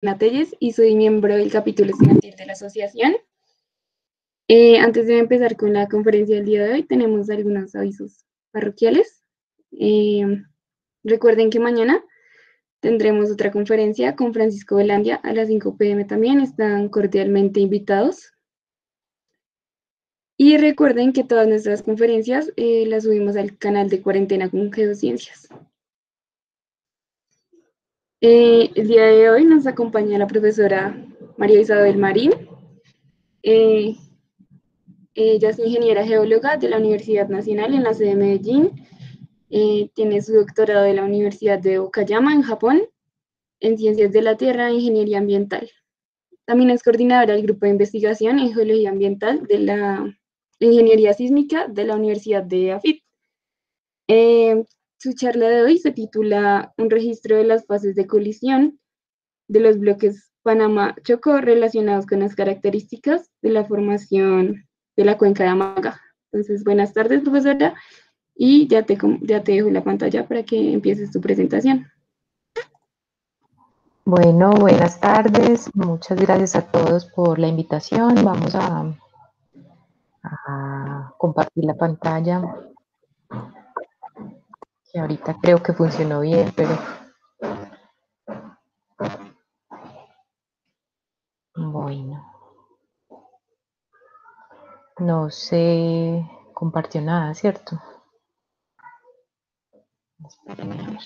Telles y soy miembro del capítulo estudiantil de la asociación. Antes de empezar con la conferencia del día de hoy, tenemos algunos avisos parroquiales. Eh, Recuerden que mañana tendremos otra conferencia con Francisco Velandia a las 5 p.m. también. Están cordialmente invitados. Y recuerden que todas nuestras conferencias las subimos al canal de Cuarentena con Geociencias. El día de hoy nos acompaña la profesora María Isabel Marín. Ella es ingeniera geóloga de la Universidad Nacional en la sede de Medellín. Tiene su doctorado de la Universidad de Okayama en Japón en Ciencias de la Tierra e Ingeniería Ambiental. También es coordinadora del grupo de investigación en Geología Ambiental de la Ingeniería Sísmica de la Universidad de AFIT. Su charla de hoy se titula Un registro de las fases de colisión de los bloques Panamá-Chocó relacionados con las características de la formación de la cuenca de Amaga. Entonces, buenas tardes, profesora, y ya te dejo la pantalla para que empieces tu presentación. Bueno, buenas tardes. Muchas gracias a todos por la invitación. Vamos a compartir la pantalla, que ahorita creo que funcionó bien, pero bueno, no se compartió nada, ¿cierto? Esperen a ver.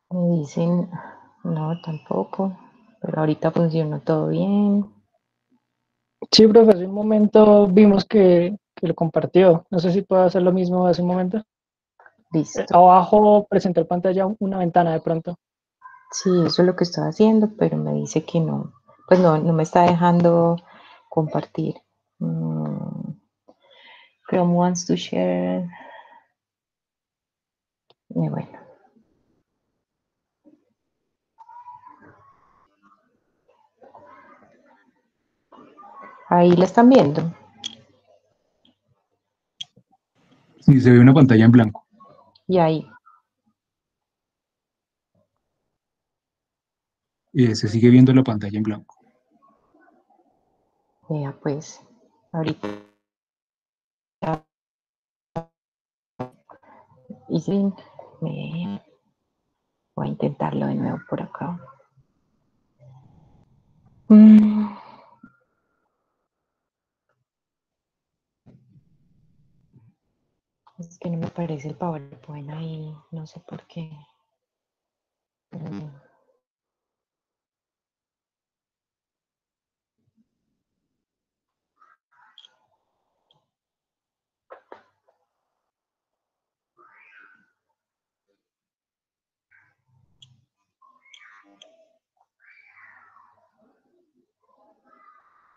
Me dicen, no, tampoco, pero ahorita funcionó todo bien. Sí, profe, hace un momento vimos que lo compartió. No sé si puedo hacer lo mismo hace un momento. Listo. Abajo presentar pantalla una ventana de pronto. Sí, eso es lo que estoy haciendo, pero me dice que no, pues no me está dejando compartir. Chrome wants to share. Y bueno. Ahí la están viendo. Sí, se ve una pantalla en blanco. Y ahí. Se sigue viendo la pantalla en blanco. Ya pues, ahorita. Y sí, voy a intentarlo de nuevo por acá. Es que no me aparece el PowerPoint ahí, no sé por qué.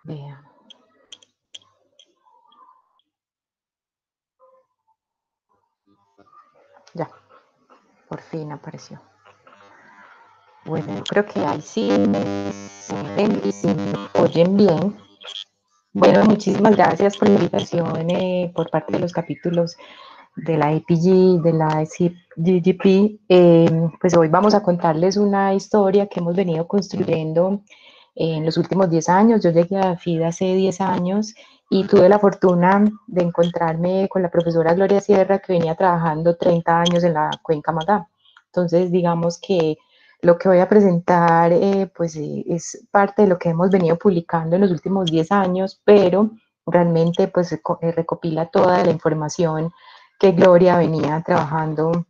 Vean. Ya, por fin apareció. Bueno, yo creo que ahí sí se ven y se oyen bien. Bueno, muchísimas gracias por la invitación por parte de los capítulos de la APG, de la GGP. Pues hoy vamos a contarles una historia que hemos venido construyendo en los últimos 10 años. Yo llegué a FID hace 10 años y tuve la fortuna de encontrarme con la profesora Gloria Sierra, que venía trabajando 30 años en la Cuenca Magá. Entonces, digamos que lo que voy a presentar es parte de lo que hemos venido publicando en los últimos 10 años, pero realmente pues recopila toda la información que Gloria venía trabajando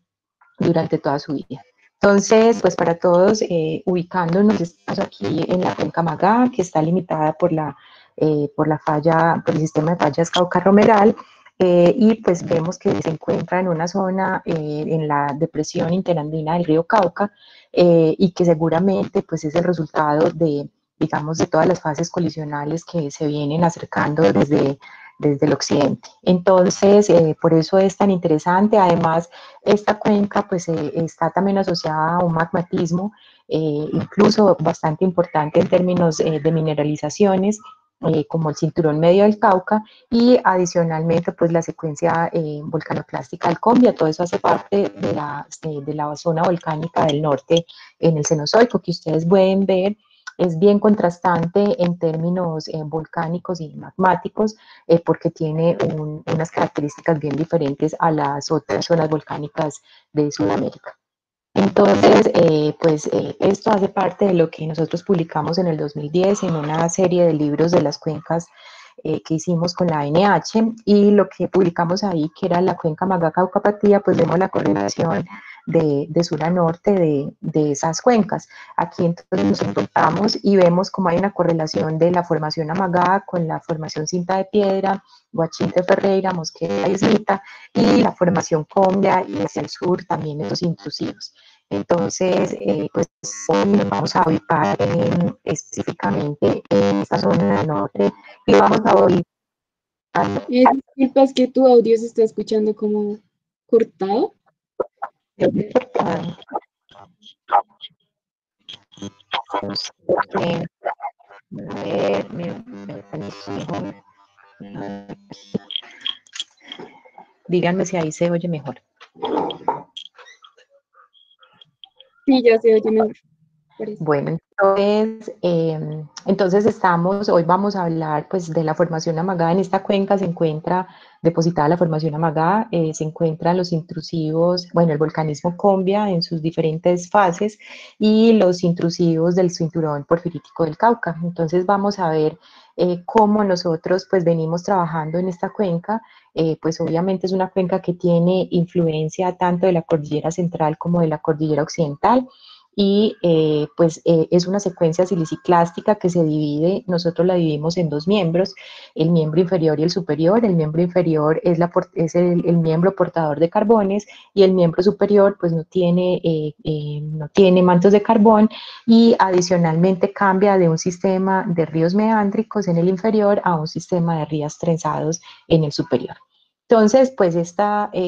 durante toda su vida. Entonces, pues para todos, ubicándonos, estamos aquí en la Cuenca Magá, que está limitada por el sistema de fallas Cauca-Romeral, y pues vemos que se encuentra en una zona en la depresión interandina del río Cauca, y que seguramente pues es el resultado de digamos, de todas las fases colisionales que se vienen acercando desde el occidente. Entonces, por eso es tan interesante. Además, esta cuenca pues está también asociada a un magmatismo, incluso bastante importante en términos de mineralizaciones, como el cinturón medio del Cauca, y adicionalmente pues la secuencia volcanoclástica del Combia. Todo eso hace parte de la zona volcánica del norte en el Cenozoico, que ustedes pueden ver. Es bien contrastante en términos volcánicos y magmáticos, porque tiene unas características bien diferentes a las otras zonas volcánicas de Sudamérica. Entonces, esto hace parte de lo que nosotros publicamos en el 2010 en una serie de libros de las cuencas que hicimos con la ANH, y lo que publicamos ahí, que era la cuenca Magá-Cauca-Paitilla, pues vemos la correlación de sur a norte de esas cuencas. Aquí entonces nos encontramos y vemos cómo hay una correlación de la formación Amagá con la formación Cinta de Piedra, Guachinte Ferreira, Mosquera y Islita, y la formación Combia, y hacia el sur también estos intrusivos. Entonces, pues hoy nos vamos a ubicar específicamente en esta zona del norte y vamos a ubicar. Disculpa, es que tu audio se está escuchando como cortado. Díganme si ahí se oye mejor. Sí, ya se oye mejor. Bueno, entonces hoy vamos a hablar pues de la formación Amagá. En esta cuenca se encuentra depositada la formación Amagá, se encuentran los intrusivos, bueno, el volcanismo Combia en sus diferentes fases, y los intrusivos del cinturón porfirítico del Cauca. Entonces vamos a ver cómo nosotros pues venimos trabajando en esta cuenca. Pues obviamente es una cuenca que tiene influencia tanto de la cordillera central como de la cordillera occidental, y es una secuencia siliciclástica que se divide. Nosotros la dividimos en dos miembros, el miembro inferior y el superior. El miembro inferior es el miembro portador de carbones, y el miembro superior pues no tiene mantos de carbón, y adicionalmente cambia de un sistema de ríos meándricos en el inferior a un sistema de ríos trenzados en el superior. Entonces, pues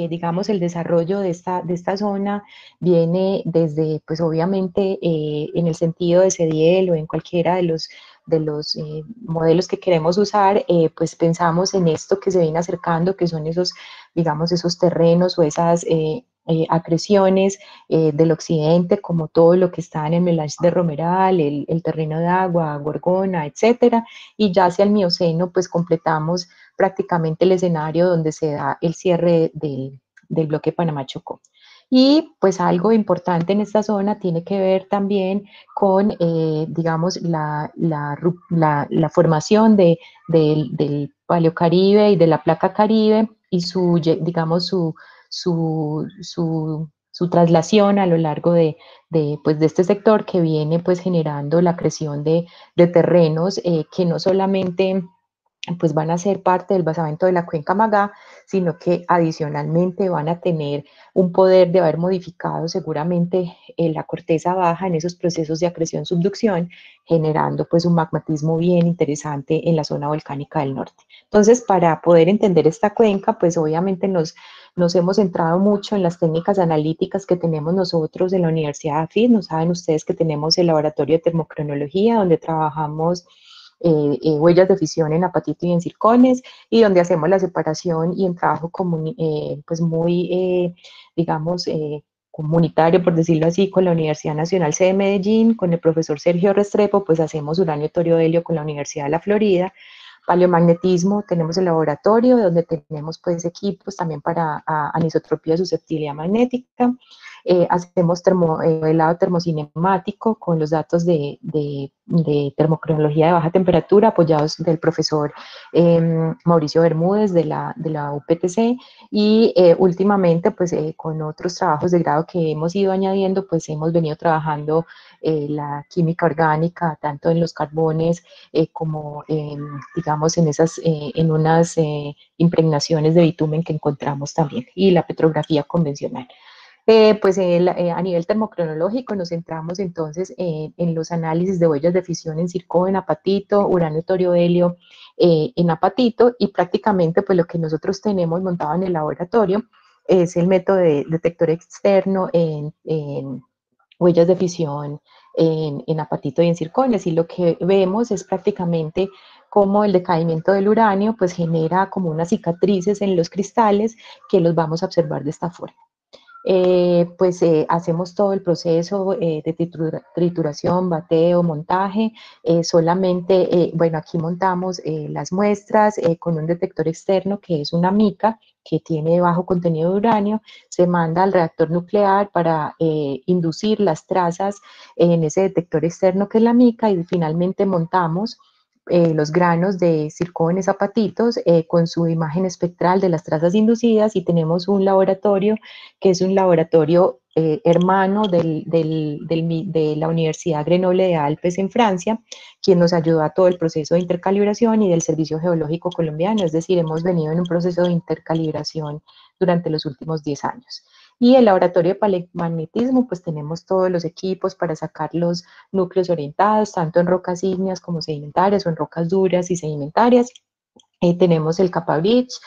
digamos, el desarrollo de esta zona viene desde, pues obviamente, en el sentido de CEDIEL o en cualquiera de los modelos que queremos usar, pues pensamos en esto que se viene acercando, que son esos, digamos, esos terrenos o esas acreciones del occidente, como todo lo que está en el Melange de Romeral, el terreno de agua, Gorgona, etcétera, y ya hacia el Mioceno, pues completamos prácticamente el escenario donde se da el cierre del bloque Panamá-Chocó. Y pues algo importante en esta zona tiene que ver también con, digamos, la formación del Paleocaribe y de la placa Caribe, y digamos, su traslación a lo largo pues de este sector, que viene pues generando la creación de terrenos que no solamente pues van a ser parte del basamento de la cuenca Magá, sino que adicionalmente van a tener un poder de haber modificado seguramente la corteza baja en esos procesos de acreción-subducción, generando pues un magmatismo bien interesante en la zona volcánica del norte. Entonces, para poder entender esta cuenca, pues obviamente nos hemos centrado mucho en las técnicas analíticas que tenemos nosotros en la Universidad de AFIT. No saben ustedes que tenemos el laboratorio de termocronología, donde trabajamos huellas de fisión en apatito y en zircones, y donde hacemos la separación y el trabajo pues muy, digamos, comunitario, por decirlo así, con la Universidad Nacional C de Medellín, con el profesor Sergio Restrepo, pues hacemos uranio torio helio con la Universidad de la Florida. Paleomagnetismo, tenemos el laboratorio donde tenemos pues equipos también para anisotropía, susceptibilidad magnética. Hacemos helado termocinemático con los datos de termocronología de baja temperatura, apoyados del profesor Mauricio Bermúdez de la UPTC, y últimamente pues con otros trabajos de grado que hemos ido añadiendo, pues hemos venido trabajando la química orgánica, tanto en los carbones como digamos en unas impregnaciones de bitumen que encontramos también, y la petrografía convencional. A nivel termocronológico nos centramos entonces en los análisis de huellas de fisión en zircón, en apatito, uranio, torio, helio en apatito, y prácticamente pues lo que nosotros tenemos montado en el laboratorio es el método de detector externo en huellas de fisión en apatito y en zircones, y lo que vemos es prácticamente cómo el decaimiento del uranio pues genera como unas cicatrices en los cristales que los vamos a observar de esta forma. Hacemos todo el proceso de trituración, bateo, montaje. Aquí montamos las muestras con un detector externo que es una mica que tiene bajo contenido de uranio. Se manda al reactor nuclear para inducir las trazas en ese detector externo que es la mica, y finalmente montamos los granos de zircones apatitos con su imagen espectral de las trazas inducidas, y tenemos un laboratorio que es un laboratorio hermano de la Universidad Grenoble de Alpes en Francia, quien nos ayudó a todo el proceso de intercalibración, y del Servicio Geológico Colombiano. Es decir, hemos venido en un proceso de intercalibración durante los últimos 10 años. Y el laboratorio de palemagnetismo, pues tenemos todos los equipos para sacar los núcleos orientados, tanto en rocas ígneas como sedimentarias, o en rocas duras y sedimentarias. Tenemos el Capa-Bridge,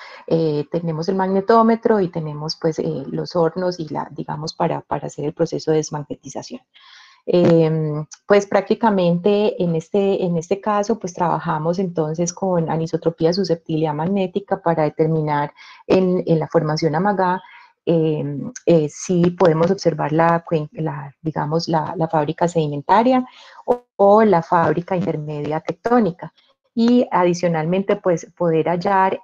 tenemos el magnetómetro, y tenemos pues los hornos y digamos para hacer el proceso de desmagnetización. Pues prácticamente en este caso pues trabajamos entonces con anisotropía de susceptibilidad magnética para determinar en la formación Amagá si podemos observar digamos, la fábrica sedimentaria o la fábrica intermedia tectónica. Y adicionalmente, pues poder hallar,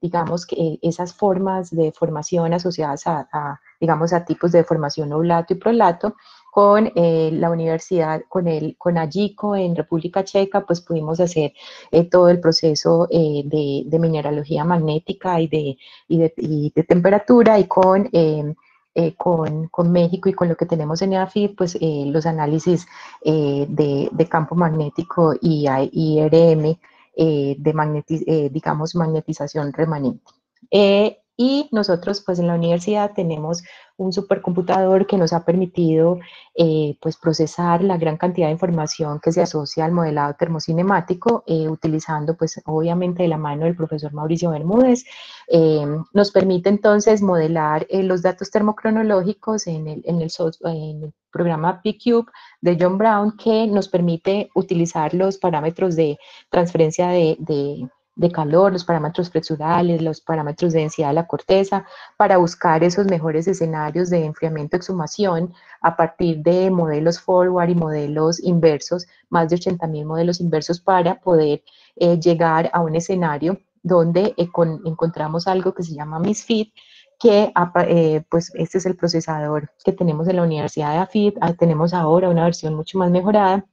digamos, que esas formas de formación asociadas digamos, a tipos de formación oblato y prolato. Con la universidad, con AGICO en República Checa, pues pudimos hacer todo el proceso de mineralogía magnética y de temperatura, y con México y con lo que tenemos en EAFIT, pues los análisis de campo magnético y IRM digamos, magnetización remanente. Y nosotros pues en la universidad tenemos un supercomputador que nos ha permitido pues procesar la gran cantidad de información que se asocia al modelado termocinemático, utilizando pues obviamente de la mano del profesor Mauricio Bermúdez. Nos permite entonces modelar los datos termocronológicos en el programa PCube de John Brown, que nos permite utilizar los parámetros de transferencia de calor, los parámetros flexurales, los parámetros de densidad de la corteza, para buscar esos mejores escenarios de enfriamiento-exhumación a partir de modelos forward y modelos inversos, más de 80.000 modelos inversos, para poder llegar a un escenario donde encontramos algo que se llama MISFIT, que pues este es el procesador que tenemos en la Universidad de AFIT. Tenemos ahora una versión mucho más mejorada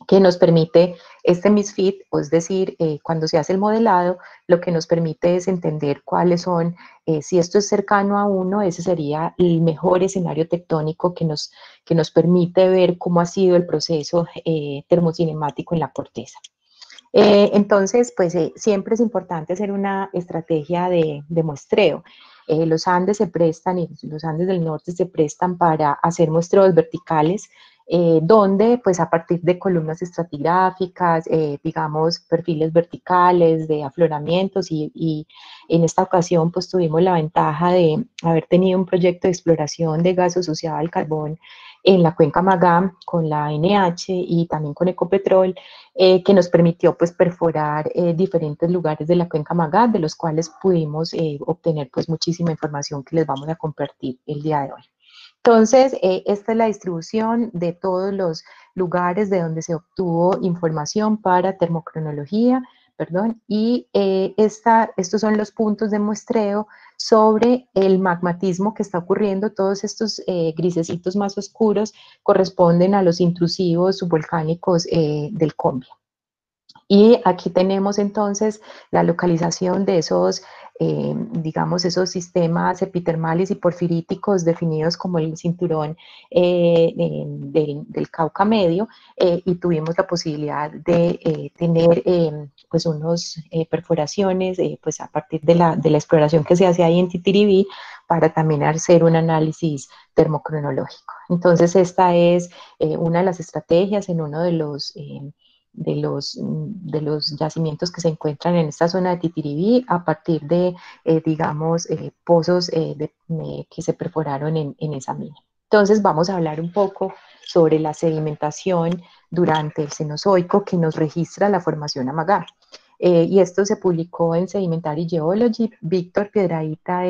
que nos permite este MISFIT, es decir, cuando se hace el modelado, lo que nos permite es entender cuáles son, si esto es cercano a 1, ese sería el mejor escenario tectónico que nos permite ver cómo ha sido el proceso termocinemático en la corteza. Entonces, pues siempre es importante hacer una estrategia de muestreo. Los Andes se prestan, y los Andes del norte se prestan para hacer muestreos verticales, donde pues a partir de columnas estratigráficas, digamos perfiles verticales de afloramientos, y en esta ocasión pues tuvimos la ventaja de haber tenido un proyecto de exploración de gas asociado al carbón en la cuenca Magá con la ANH y también con Ecopetrol, que nos permitió pues perforar diferentes lugares de la cuenca Magá, de los cuales pudimos obtener pues muchísima información que les vamos a compartir el día de hoy. Entonces, esta es la distribución de todos los lugares de donde se obtuvo información para termocronología, y estos son los puntos de muestreo sobre el magmatismo que está ocurriendo. Todos estos grisecitos más oscuros corresponden a los intrusivos subvolcánicos del Combia. Y aquí tenemos entonces la localización de esos, digamos, esos sistemas epitermales y porfiríticos definidos como el cinturón del Cauca Medio, y tuvimos la posibilidad de tener pues unos perforaciones pues a partir de la exploración que se hace ahí en Titiribí para también hacer un análisis termocronológico. Entonces esta es una de las estrategias en uno de los yacimientos que se encuentran en esta zona de Titiribí a partir de, digamos, pozos que se perforaron en esa mina. Entonces vamos a hablar un poco sobre la sedimentación durante el Cenozoico que nos registra la formación Amagá. Y esto se publicó en Sedimentary Geology. Víctor Piedrahita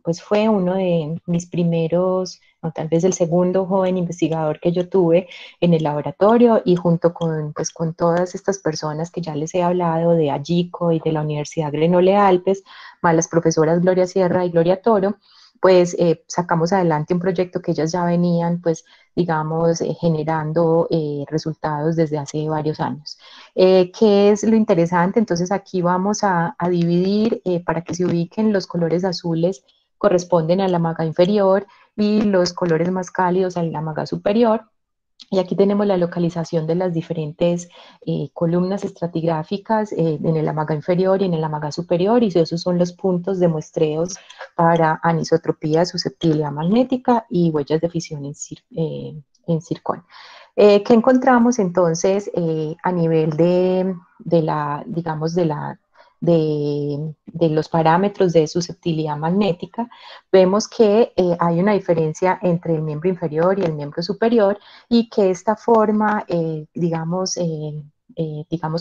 pues fue uno de mis primeros, o tal vez el segundo joven investigador que yo tuve en el laboratorio, y junto con, pues, con todas estas personas que ya les he hablado de AGICO y de la Universidad Grenoble Alpes, más las profesoras Gloria Sierra y Gloria Toro, pues sacamos adelante un proyecto que ellas ya venían, pues, digamos, generando resultados desde hace varios años. ¿Qué es lo interesante? Entonces aquí vamos a dividir para que se ubiquen. Los colores azules corresponden a la maga inferior y los colores más cálidos a la maga superior. Y aquí tenemos la localización de las diferentes columnas estratigráficas en el amaga inferior y en el amaga superior, y esos son los puntos de muestreos para anisotropía, susceptibilidad magnética y huellas de fisión en zircón. ¿Qué encontramos entonces a nivel digamos, de los parámetros de susceptibilidad magnética? Vemos que hay una diferencia entre el miembro inferior y el miembro superior, y que esta forma, digamos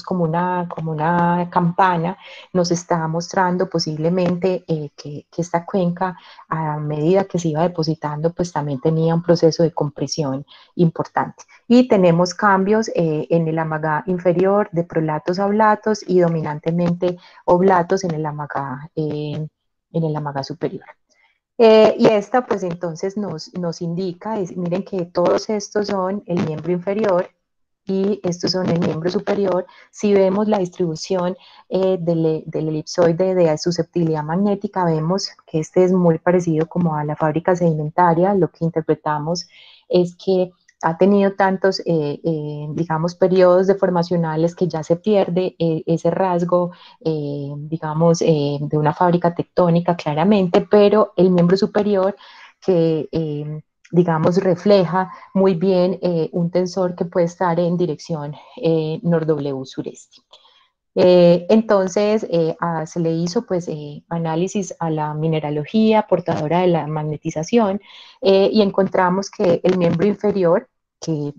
como una campana, nos está mostrando posiblemente que esta cuenca, a medida que se iba depositando, pues también tenía un proceso de compresión importante. Y tenemos cambios en el amaga inferior de prolatos a oblatos y dominantemente oblatos en el amaga superior. Y esta pues entonces nos indica, miren que todos estos son el miembro inferior y estos son el miembro superior. Si vemos la distribución del elipsoide de susceptibilidad magnética, vemos que este es muy parecido como a la fábrica sedimentaria. Lo que interpretamos es que ha tenido tantos, digamos, periodos deformacionales que ya se pierde ese rasgo, digamos, de una fábrica tectónica claramente, pero el miembro superior que, digamos, refleja muy bien un tensor que puede estar en dirección nor-W sureste. Entonces se le hizo pues análisis a la mineralogía portadora de la magnetización, y encontramos que el miembro inferior, que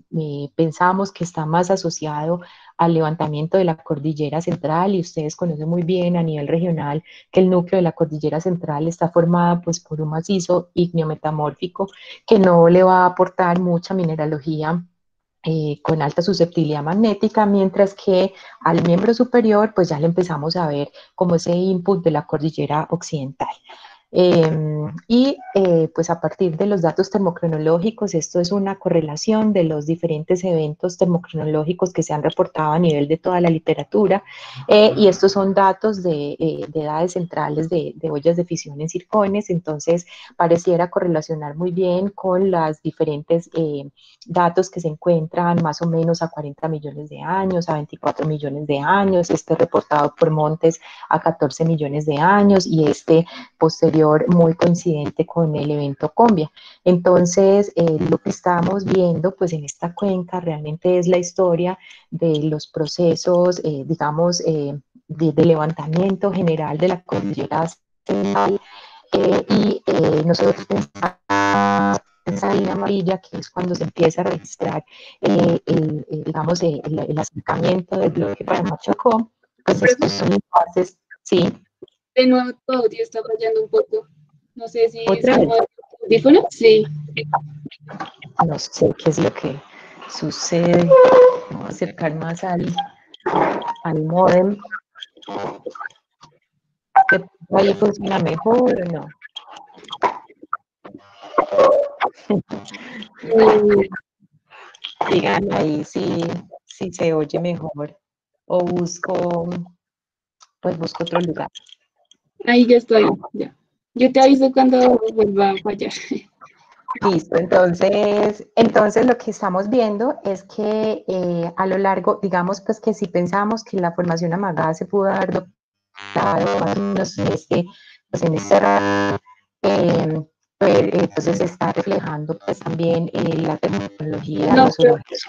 pensamos que está más asociado al levantamiento de la cordillera central, y ustedes conocen muy bien a nivel regional que el núcleo de la cordillera central está formado pues por un macizo ígneo metamórfico que no le va a aportar mucha mineralogía con alta susceptibilidad magnética, mientras que al miembro superior pues ya le empezamos a ver como ese input de la cordillera occidental. Pues a partir de los datos termocronológicos, esto es una correlación de los diferentes eventos termocronológicos que se han reportado a nivel de toda la literatura, y estos son datos de edades centrales de huellas de fisión en zircones. Entonces pareciera correlacionar muy bien con las diferentes datos que se encuentran más o menos a 40 millones de años, a 24 millones de años, este reportado por Montes a 14 millones de años, y este posterior muy coincidente con el evento Combia. Entonces, lo que estamos viendo pues en esta cuenca realmente es la historia de los procesos, digamos, de levantamiento general de la cordillera central, nosotros pensamos esa línea amarilla, que es cuando se empieza a registrar, digamos, el acercamiento del bloque para Machacó, pues estos son impases, ¿sí? De nuevo, tu audio está fallando un poco. No sé si es ¿Otra vez? como el audífono. Sí. No sé qué es lo que sucede. Vamos a acercar más al módem. ¿Ahí funciona mejor o no? Díganme ahí si se oye mejor. o busco, pues busco otro lugar. Ahí ya estoy, ya. Yo te aviso cuando vuelva a fallar. Listo, entonces lo que estamos viendo es que a lo largo, digamos pues que si pensamos que la formación amagada se pudo haber adoptado más o menos pues en este rango, pues, entonces se está reflejando pues también la tecnología, No, los horarios.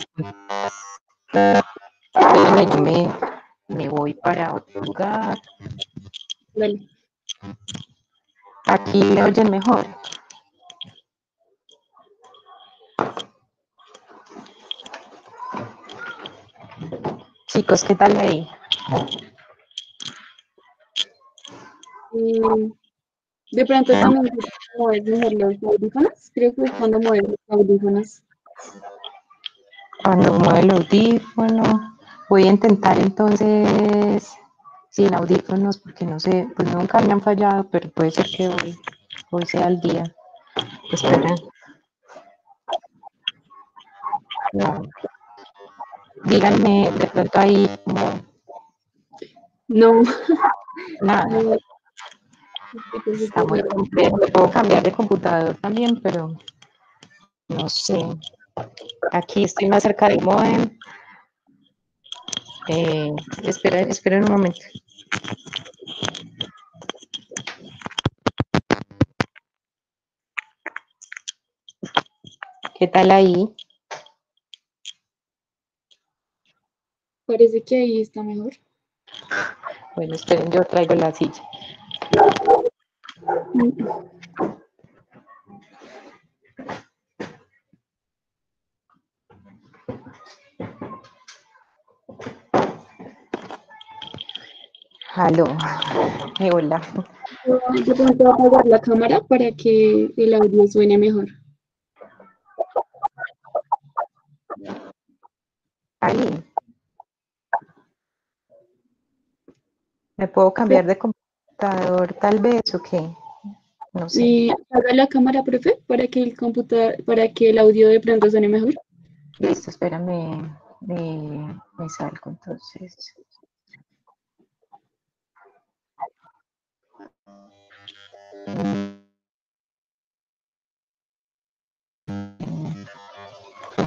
Espérame, yo me voy para otro lugar. dale. Aquí me oyen mejor. Chicos, ¿qué tal ahí? De pronto también mueves mejor los audífonos. Creo que es cuando mueves los audífonos. Cuando mueve el audífono, voy a intentar entonces sin audífonos, porque no sé, pues nunca me han fallado, pero puede ser que hoy sea el día. Espera. No. Díganme de pronto ahí No, nada. no, Está muy complejo. Puedo cambiar de computador también, pero no sé. Aquí estoy más cerca del modem. Espera un momento. ¿Qué tal ahí? parece que ahí está mejor. Bueno, esperen, yo traigo la silla. Aló. Hola. De pronto apagar la cámara para que el audio suene mejor. Ahí. ¿Me puedo cambiar de computador tal vez o qué? No sé. Apaga la cámara, profe, para que el computador, para que el audio de pronto suene mejor. Listo, espérame. Me salgo entonces.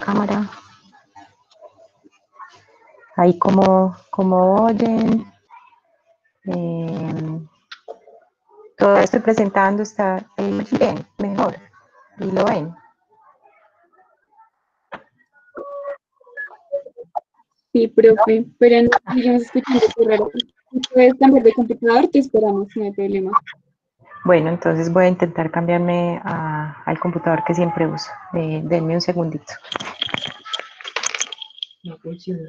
Cámara. Ahí como oyen. Todo estoy presentando está bien, mejor. Y lo ven. Sí, profe, pero no sigamos escuchando qué raro. Si puedes cambiar de computador, te esperamos, no hay problema. Bueno, entonces voy a intentar cambiarme al computador que siempre uso. Denme un segundito. No funciona.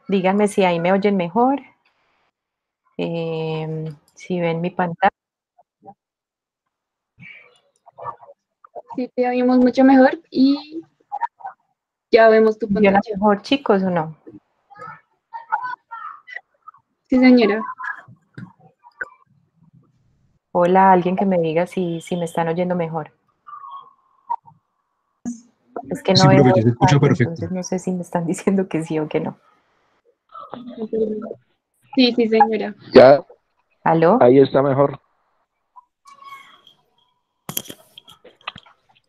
Díganme si ahí me oyen mejor. Si ven mi pantalla. Sí, te oímos mucho mejor y Ya vemos tu ¿Funciona pantalla. mejor, chicos, o no? Sí, señora. Hola, alguien que me diga si me están oyendo mejor. Es que no Sí, veo profe, ya se el escucha chat, perfecto. entonces no sé si me están diciendo que sí o que no. Sí, sí, señora. Ya, ¿Aló? ahí está mejor.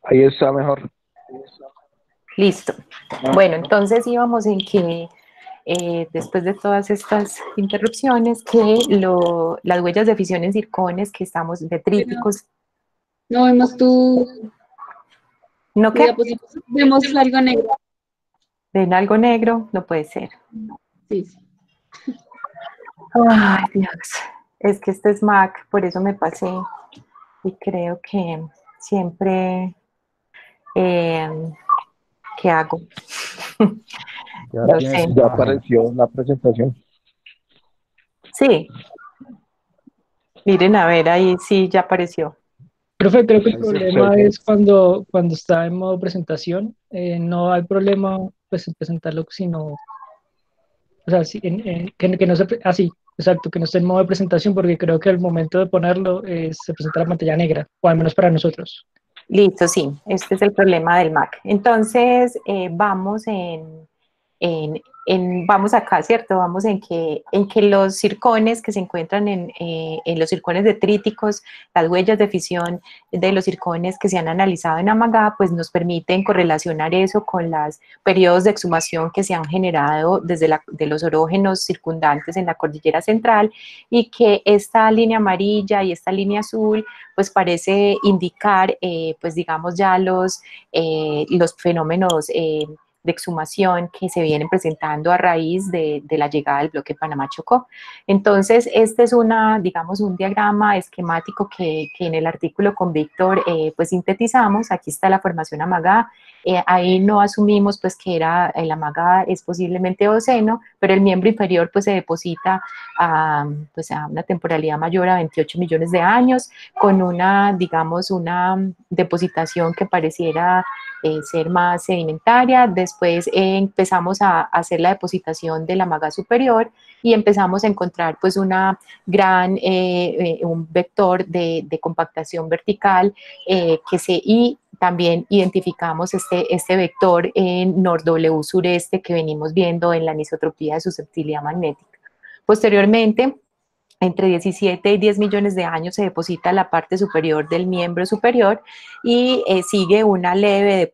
Ahí está mejor. Listo. Bueno, entonces íbamos en que después de todas estas interrupciones, que las huellas de fisión en circones que estamos Pero detríticos, no vemos ¿no tu qué? diapositiva. Vemos algo negro. ¿Ven algo negro? No puede ser. Sí, sí. Ay, Dios. Es que este es Mac, por eso me pasé y creo que siempre, ¿qué hago? Ya, No sé. ya apareció la presentación. Sí, miren, a ver, ahí sí ya apareció. Profe, creo que el Ahí se problema ve. es cuando está en modo presentación. No hay problema pues, en presentarlo, sino, o sea, que no así, exacto, que no esté en modo de presentación, porque creo que al momento de ponerlo se presenta la pantalla negra, o al menos para nosotros. Listo, sí, este es el problema del Mac. Entonces, vamos vamos acá, ¿cierto? Vamos en que los circones que se encuentran en los circones detríticos, las huellas de fisión de los circones que se han analizado en Amagá, pues nos permiten correlacionar eso con los periodos de exhumación que se han generado de los orógenos circundantes en la cordillera central, y que esta línea amarilla y esta línea azul pues parece indicar, pues digamos ya los fenómenos de exhumación que se vienen presentando a raíz de la llegada del bloque Panamá-Chocó. Entonces, este es digamos, un diagrama esquemático que en el artículo con Víctor pues sintetizamos. Aquí está la formación Amagá. Ahí no asumimos pues que el Amagá es posiblemente Eoceno, pero el miembro inferior pues se deposita pues a una temporalidad mayor a 28 millones de años, con digamos, una depositación que pareciera ser más sedimentaria. Después empezamos a hacer la depositación de la maga superior y empezamos a encontrar pues un vector de compactación vertical y también identificamos este vector en nor-W sureste que venimos viendo en la anisotropía de susceptibilidad magnética. Posteriormente, entre 17 y 10 millones de años se deposita la parte superior del miembro superior y sigue una leve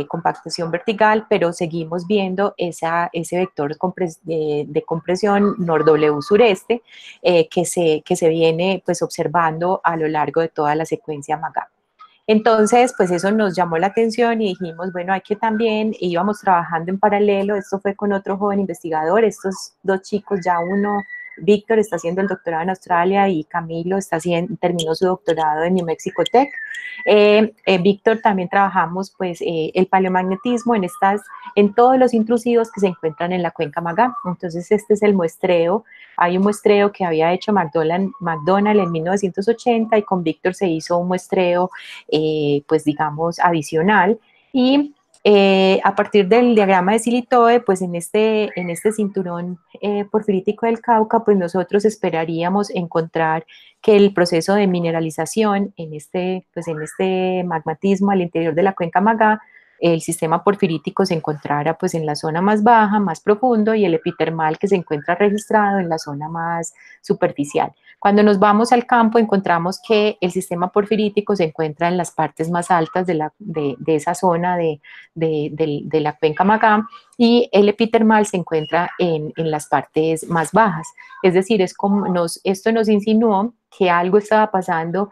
compactación vertical, pero seguimos viendo ese vector de compresión nor-W sureste que se viene pues observando a lo largo de toda la secuencia Magá. Entonces, pues eso nos llamó la atención y dijimos, bueno, hay que también, íbamos trabajando en paralelo, esto fue con otro joven investigador, estos dos chicos, ya uno, Víctor está haciendo el doctorado en Australia y Camilo terminó su doctorado en New Mexico Tech. Víctor también trabajamos pues el paleomagnetismo en todos los intrusivos que se encuentran en la cuenca Magá. Entonces este es el muestreo. Hay un muestreo que había hecho McDonald en 1980 y con Víctor se hizo un muestreo pues digamos adicional, y a partir del diagrama de Silitoe, pues en este cinturón porfirítico del Cauca, pues nosotros esperaríamos encontrar que el proceso de mineralización pues en este magmatismo al interior de la cuenca Magá, el sistema porfirítico se encontrara pues en la zona más baja, más profundo, y el epitermal que se encuentra registrado en la zona más superficial. Cuando nos vamos al campo encontramos que el sistema porfirítico se encuentra en las partes más altas de esa zona de la cuenca Magá, y el epitermal se encuentra en las partes más bajas. Es decir, esto nos insinuó que algo estaba pasando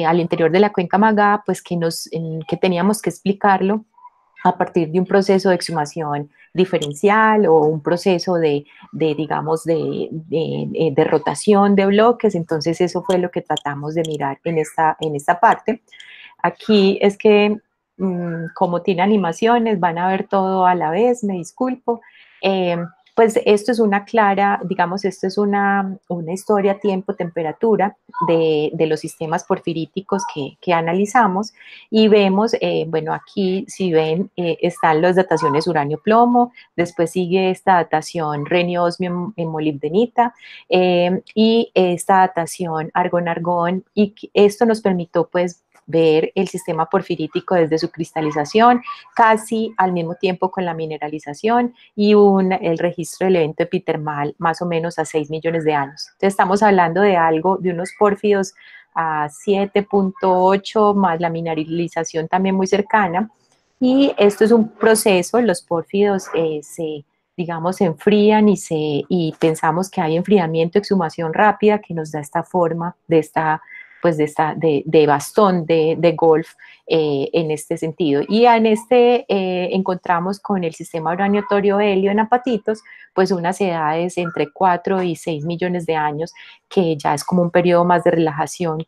al interior de la cuenca Magá, pues que teníamos que explicarlo a partir de un proceso de exhumación diferencial o un proceso digamos, de rotación de bloques. Entonces eso fue lo que tratamos de mirar en esta parte. Aquí es que, como tiene animaciones, van a ver todo a la vez, me disculpo. pues esto es una clara, digamos, esto es una historia tiempo-temperatura de los sistemas porfiríticos que analizamos y vemos, bueno, aquí si ven, están las dataciones uranio-plomo, después sigue esta datación renio-osmio-molibdenita y esta datación argón-argón, y esto nos permitió pues ver el sistema porfirítico desde su cristalización, casi al mismo tiempo con la mineralización y el registro del evento epitermal más o menos a 6 millones de años. Entonces estamos hablando de algo, de unos pórfidos a 7.8 más la mineralización también muy cercana, y esto es un proceso, los pórfidos digamos, se enfrían y pensamos que hay enfriamiento, exhumación rápida que nos da esta forma de esta pues de bastón de golf en este sentido. Y en encontramos con el sistema uranio-torio-helio en apatitos, pues unas edades entre 4 y 6 millones de años, que ya es como un periodo más de relajación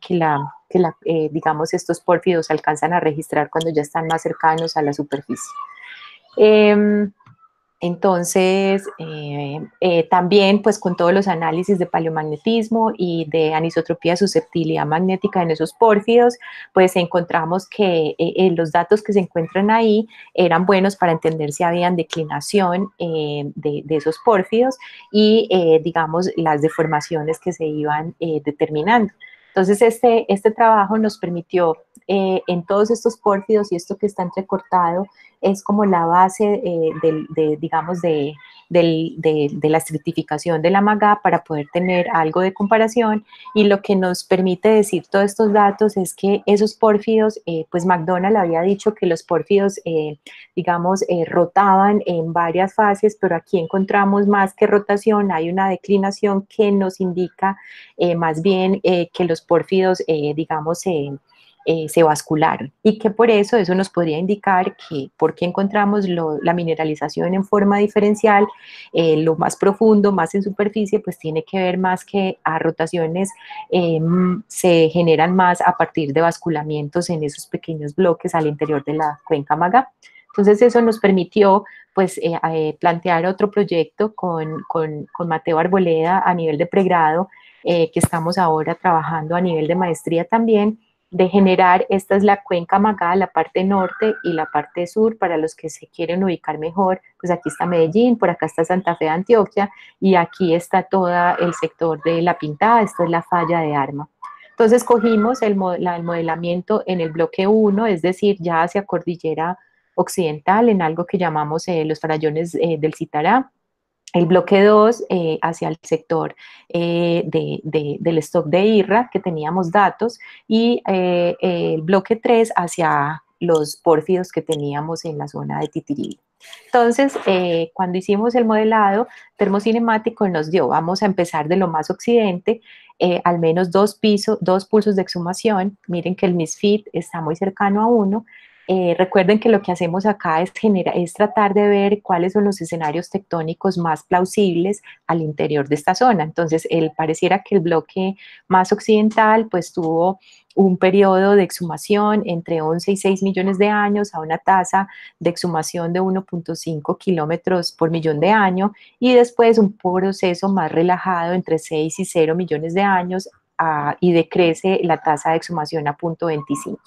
digamos, estos pórfidos alcanzan a registrar cuando ya están más cercanos a la superficie. Entonces, también pues con todos los análisis de paleomagnetismo y de anisotropía de susceptibilidad magnética en esos pórfidos, pues encontramos que los datos que se encuentran ahí eran buenos para entender si habían declinación de esos pórfidos y, digamos, las deformaciones que se iban determinando. Entonces, este trabajo nos permitió en todos estos pórfidos, y esto que está entrecortado es como la base digamos, de la estratificación de la MAGA para poder tener algo de comparación, y lo que nos permite decir todos estos datos es que esos pórfidos, pues McDonald había dicho que los pórfidos, digamos, rotaban en varias fases, pero aquí encontramos más que rotación, hay una declinación que nos indica más bien que los pórfidos, digamos, se bascularon, y que por eso nos podría indicar que porque encontramos la mineralización en forma diferencial, lo más profundo, más en superficie, pues tiene que ver más que a rotaciones, se generan más a partir de basculamientos en esos pequeños bloques al interior de la cuenca MAGA. Entonces eso nos permitió pues plantear otro proyecto con Mateo Arboleda a nivel de pregrado, que estamos ahora trabajando a nivel de maestría también, de generar, esta es la cuenca MAGA, la parte norte y la parte sur, para los que se quieren ubicar mejor, pues aquí está Medellín, por acá está Santa Fe de Antioquia, y aquí está todo el sector de La Pintada, esto es la falla de Arma. Entonces cogimos el modelamiento en el bloque 1, es decir, ya hacia Cordillera Occidental, en algo que llamamos los farallones del Citará, el bloque 2 hacia el sector del stock de IRRA, que teníamos datos, y el bloque 3 hacia los pórfidos que teníamos en la zona de Titirí. Entonces, cuando hicimos el modelado termocinemático nos dio, vamos a empezar de lo más occidente, al menos dos pulsos de exhumación, miren que el misfit está muy cercano a 1, recuerden que lo que hacemos acá es tratar de ver cuáles son los escenarios tectónicos más plausibles al interior de esta zona. Entonces, pareciera que el bloque más occidental pues tuvo un periodo de exhumación entre 11 y 6 millones de años a una tasa de exhumación de 1.5 kilómetros por millón de años, y después un proceso más relajado entre 6 y 0 millones de años y decrece la tasa de exhumación a 0.25.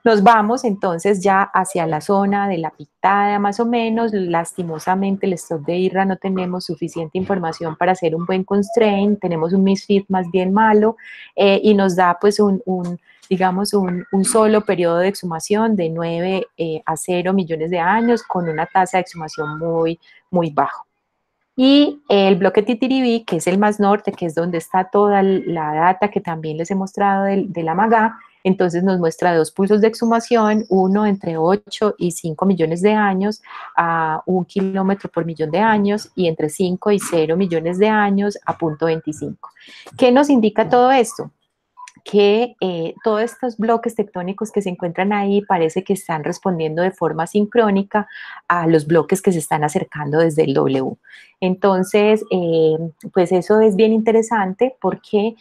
Nos vamos entonces ya hacia la zona de La Pintada más o menos. Lastimosamente el stock de IRRA no tenemos suficiente información para hacer un buen constraint, tenemos un misfit más bien malo, y nos da pues digamos un solo periodo de exhumación de 9 a 0 millones de años con una tasa de exhumación muy bajo. Y el bloque Titiribí, que es el más norte, que es donde está toda la data que también les he mostrado de la MAGA, entonces nos muestra dos pulsos de exhumación, uno entre 8 y 5 millones de años a 1 kilómetro por millón de años, y entre 5 y 0 millones de años a 0.25. ¿Qué nos indica todo esto? que todos estos bloques tectónicos que se encuentran ahí parece que están respondiendo de forma sincrónica a los bloques que se están acercando desde el W. Entonces, pues eso es bien interesante porque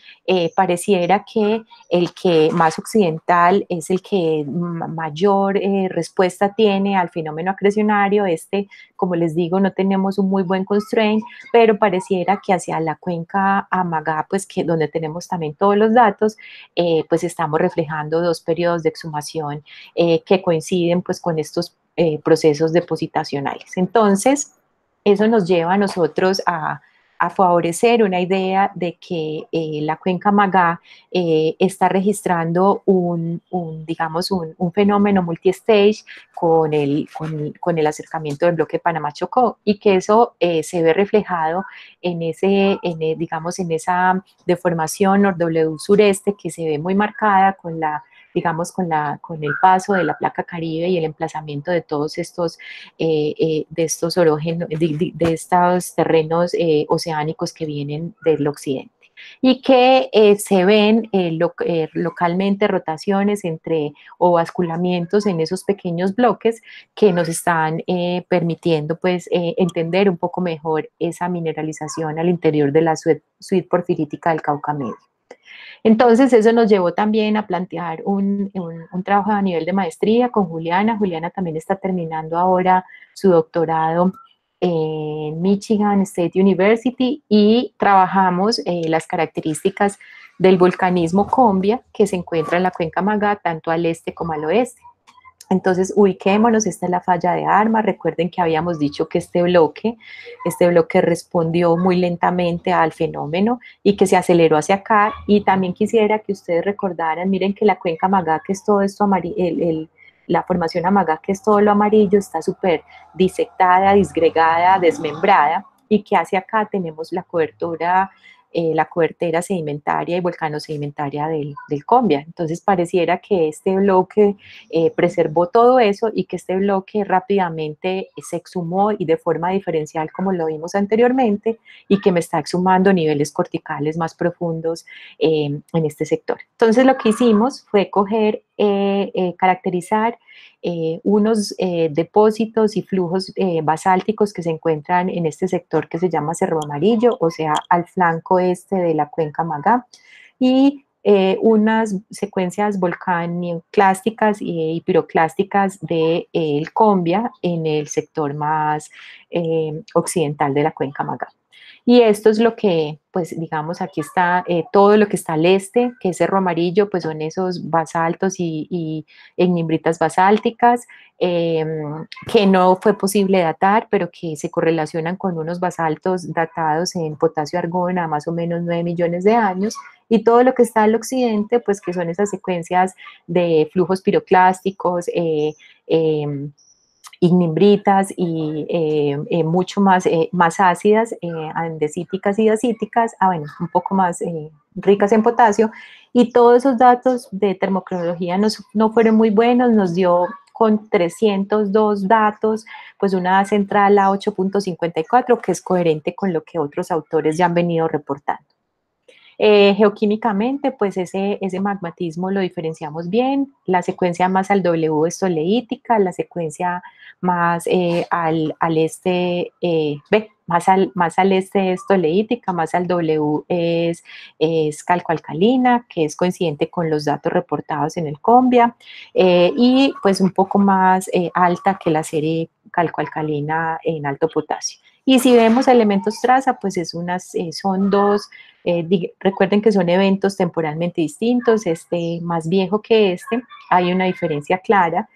pareciera que el que más occidental es el que mayor respuesta tiene al fenómeno acrecionario. Como les digo, no tenemos un muy buen constraint, pero pareciera que hacia la cuenca Amagá, pues que donde tenemos también todos los datos, pues estamos reflejando dos periodos de exhumación que coinciden pues con estos procesos depositacionales. Entonces, eso nos lleva a nosotros a favorecer una idea de que la cuenca Magá está registrando digamos, un fenómeno multistage con el acercamiento del bloque Panamá-Chocó, y que eso se ve reflejado digamos, en esa deformación nor-W sureste que se ve muy marcada digamos, con el paso de la placa Caribe y el emplazamiento de todos estos, de estos de estos terrenos oceánicos que vienen del occidente, y que se ven localmente rotaciones o basculamientos en esos pequeños bloques que nos están permitiendo pues entender un poco mejor esa mineralización al interior de la suite porfirítica del Cauca Medio. Entonces, eso nos llevó también a plantear un trabajo a nivel de maestría con Juliana. Juliana también está terminando ahora su doctorado en Michigan State University, y trabajamos las características del volcanismo Combia que se encuentra en la cuenca Magá, tanto al este como al oeste. Entonces, ubiquémonos, esta es la falla de Arma. Recuerden que habíamos dicho que este bloque respondió muy lentamente al fenómeno y que se aceleró hacia acá. Y también quisiera que ustedes recordaran, miren que la cuenca Magá, que es todo esto amarillo, la formación Amagá, que es todo lo amarillo, está súper disectada, disgregada, desmembrada, y que hacia acá tenemos la cobertera sedimentaria y volcanosedimentaria del Combia. Entonces pareciera que este bloque preservó todo eso, y que este bloque rápidamente se exhumó y de forma diferencial, como lo vimos anteriormente, y que me está exhumando niveles corticales más profundos en este sector. Entonces lo que hicimos fue caracterizar unos depósitos y flujos basálticos que se encuentran en este sector que se llama Cerro Amarillo, o sea, al flanco este de la cuenca Magá, y unas secuencias volcaniclásticas y piroclásticas del Combia en el sector más occidental de la cuenca Magá. Y esto es lo que, pues digamos, aquí está todo lo que está al este, que es Cerro Amarillo, pues son esos basaltos y ignimbritas basálticas que no fue posible datar, pero que se correlacionan con unos basaltos datados en potasio-argón a más o menos 9 millones de años. Y todo lo que está al occidente, pues que son esas secuencias de flujos piroclásticos, ignimbritas y mucho más ácidas, andesíticas y dacíticas, bueno, un poco más ricas en potasio. Y todos esos datos de termocronología no fueron muy buenos, nos dio con 302 datos, pues una central a 8.54, que es coherente con lo que otros autores ya han venido reportando. Geoquímicamente, pues ese magmatismo lo diferenciamos bien. La secuencia más al W es toleítica, la secuencia más al este, más al este es toleítica, más al W es calcoalcalina, que es coincidente con los datos reportados en el Combia, y pues un poco más alta que la serie calcoalcalina en alto potasio. Y si vemos elementos traza, pues son dos. Recuerden que son eventos temporalmente distintos, este más viejo que este, hay una diferencia clara,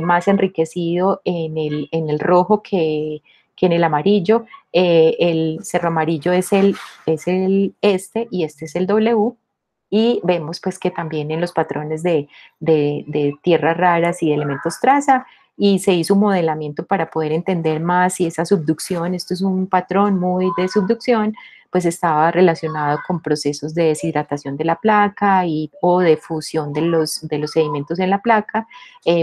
más enriquecido en el rojo que en el amarillo. El Cerro Amarillo es el este y este es el W, y vemos pues que también en los patrones de tierras raras y elementos traza, y se hizo un modelamiento para poder entender más si esa subducción, esto es un patrón muy de subducción, pues estaba relacionado con procesos de deshidratación de la placa o de fusión de los sedimentos en la placa.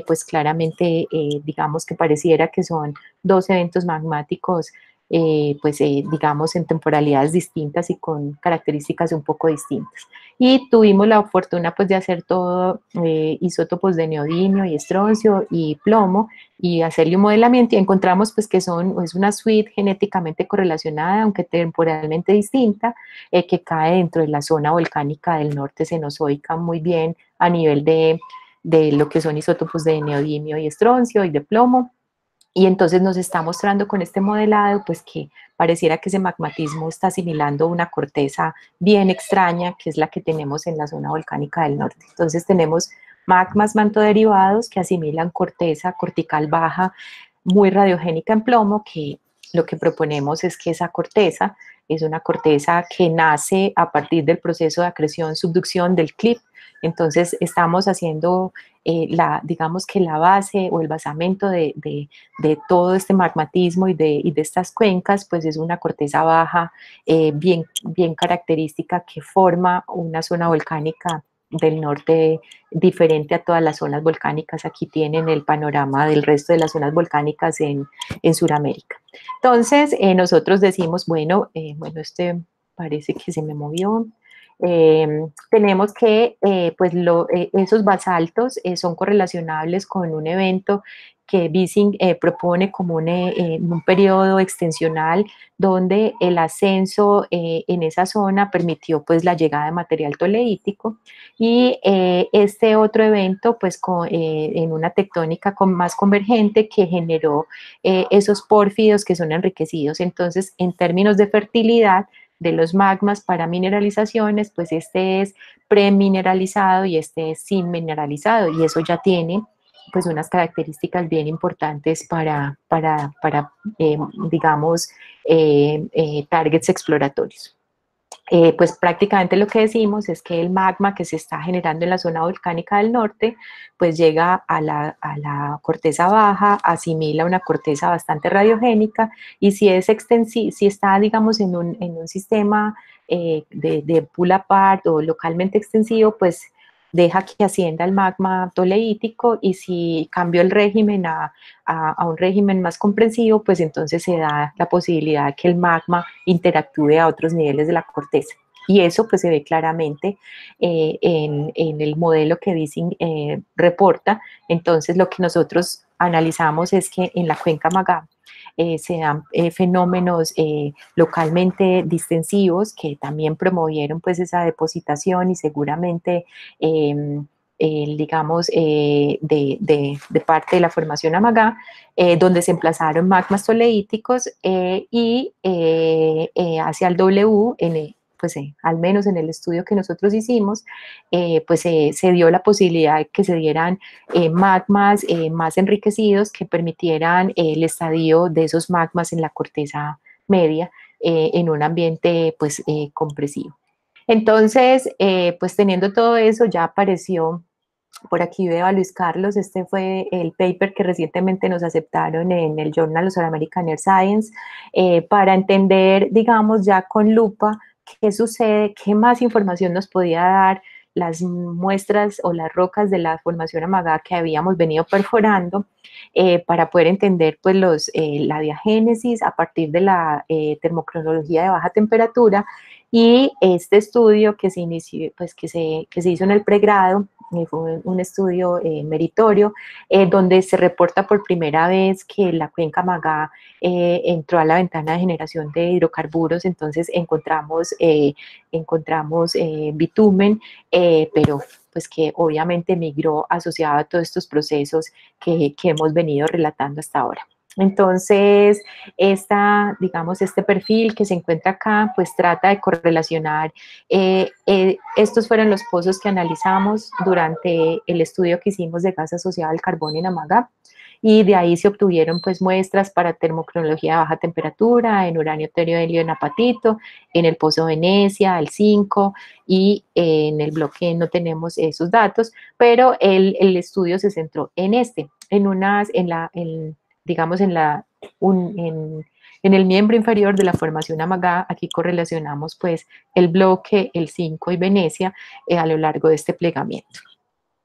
Pues claramente digamos que pareciera que son dos eventos magmáticos digamos, en temporalidades distintas y con características un poco distintas. Y tuvimos la fortuna pues de hacer todo isótopos de neodimio y estroncio y plomo y hacerle un modelamiento y encontramos pues que es una suite genéticamente correlacionada, aunque temporalmente distinta, que cae dentro de la zona volcánica del norte cenozoica muy bien a nivel de lo que son isótopos de neodimio y estroncio y de plomo. Y entonces nos está mostrando con este modelado pues que pareciera que ese magmatismo está asimilando una corteza bien extraña, que es la que tenemos en la zona volcánica del norte. Entonces tenemos magmas mantoderivados que asimilan corteza cortical baja, muy radiogénica en plomo, que lo que proponemos es que esa corteza es una corteza que nace a partir del proceso de acreción-subducción del clip. Entonces estamos haciendo digamos que la base o el basamento de todo este magmatismo y de estas cuencas, pues es una corteza baja bien característica que forma una zona volcánica del norte diferente a todas las zonas volcánicas. Aquí tienen el panorama del resto de las zonas volcánicas en Sudamérica. Entonces, nosotros decimos, bueno, este parece que se me movió. Tenemos que pues esos basaltos son correlacionables con un evento que Vissing propone como un periodo extensional donde el ascenso en esa zona permitió pues la llegada de material toleítico y este otro evento pues en una tectónica más convergente que generó esos pórfidos que son enriquecidos. Entonces, en términos de fertilidad de los magmas para mineralizaciones, pues este es premineralizado y este es sin mineralizado, y eso ya tiene pues unas características bien importantes para digamos, targets exploratorios. Pues prácticamente lo que decimos es que el magma que se está generando en la zona volcánica del norte, pues llega a la corteza baja, asimila una corteza bastante radiogénica, y si está, digamos, en un sistema de pull apart o localmente extensivo, pues deja que ascienda el magma toleítico, y si cambió el régimen a un régimen más comprensivo, pues entonces se da la posibilidad de que el magma interactúe a otros niveles de la corteza. Y eso pues se ve claramente en el modelo que Vissing reporta. Entonces lo que nosotros analizamos es que en la cuenca Magá se dan fenómenos localmente distensivos que también promovieron pues esa depositación, y seguramente digamos, de parte de la formación Amagá, donde se emplazaron magmas toleíticos y hacia el W, pues al menos en el estudio que nosotros hicimos, pues se dio la posibilidad de que se dieran magmas más enriquecidos que permitieran el estadio de esos magmas en la corteza media en un ambiente pues compresivo. Entonces, pues teniendo todo eso, ya apareció, por aquí veo a Luis Carlos, este fue el paper que recientemente nos aceptaron en el Journal of American Earth Science, para entender, digamos, ya con lupa, qué sucede, qué más información nos podía dar las muestras o las rocas de la formación Amagá que habíamos venido perforando, para poder entender pues la diagénesis a partir de la termocronología de baja temperatura. Y este estudio que se inició, pues que se hizo en el pregrado, fue un estudio meritorio, donde se reporta por primera vez que la cuenca Magá entró a la ventana de generación de hidrocarburos. Entonces encontramos bitumen, pero pues que obviamente migró asociado a todos estos procesos que hemos venido relatando hasta ahora. Entonces, digamos, este perfil que se encuentra acá, pues trata de correlacionar. Estos fueron los pozos que analizamos durante el estudio que hicimos de gas asociado al carbón en Amagá, y de ahí se obtuvieron pues muestras para termocronología de baja temperatura, en uranio telluro helio en apatito, en el pozo Venecia, el 5, y en el bloque no tenemos esos datos, pero el estudio se centró en digamos, en el miembro inferior de la formación Amagá. Aquí correlacionamos pues el bloque, el 5 y Venecia a lo largo de este plegamiento.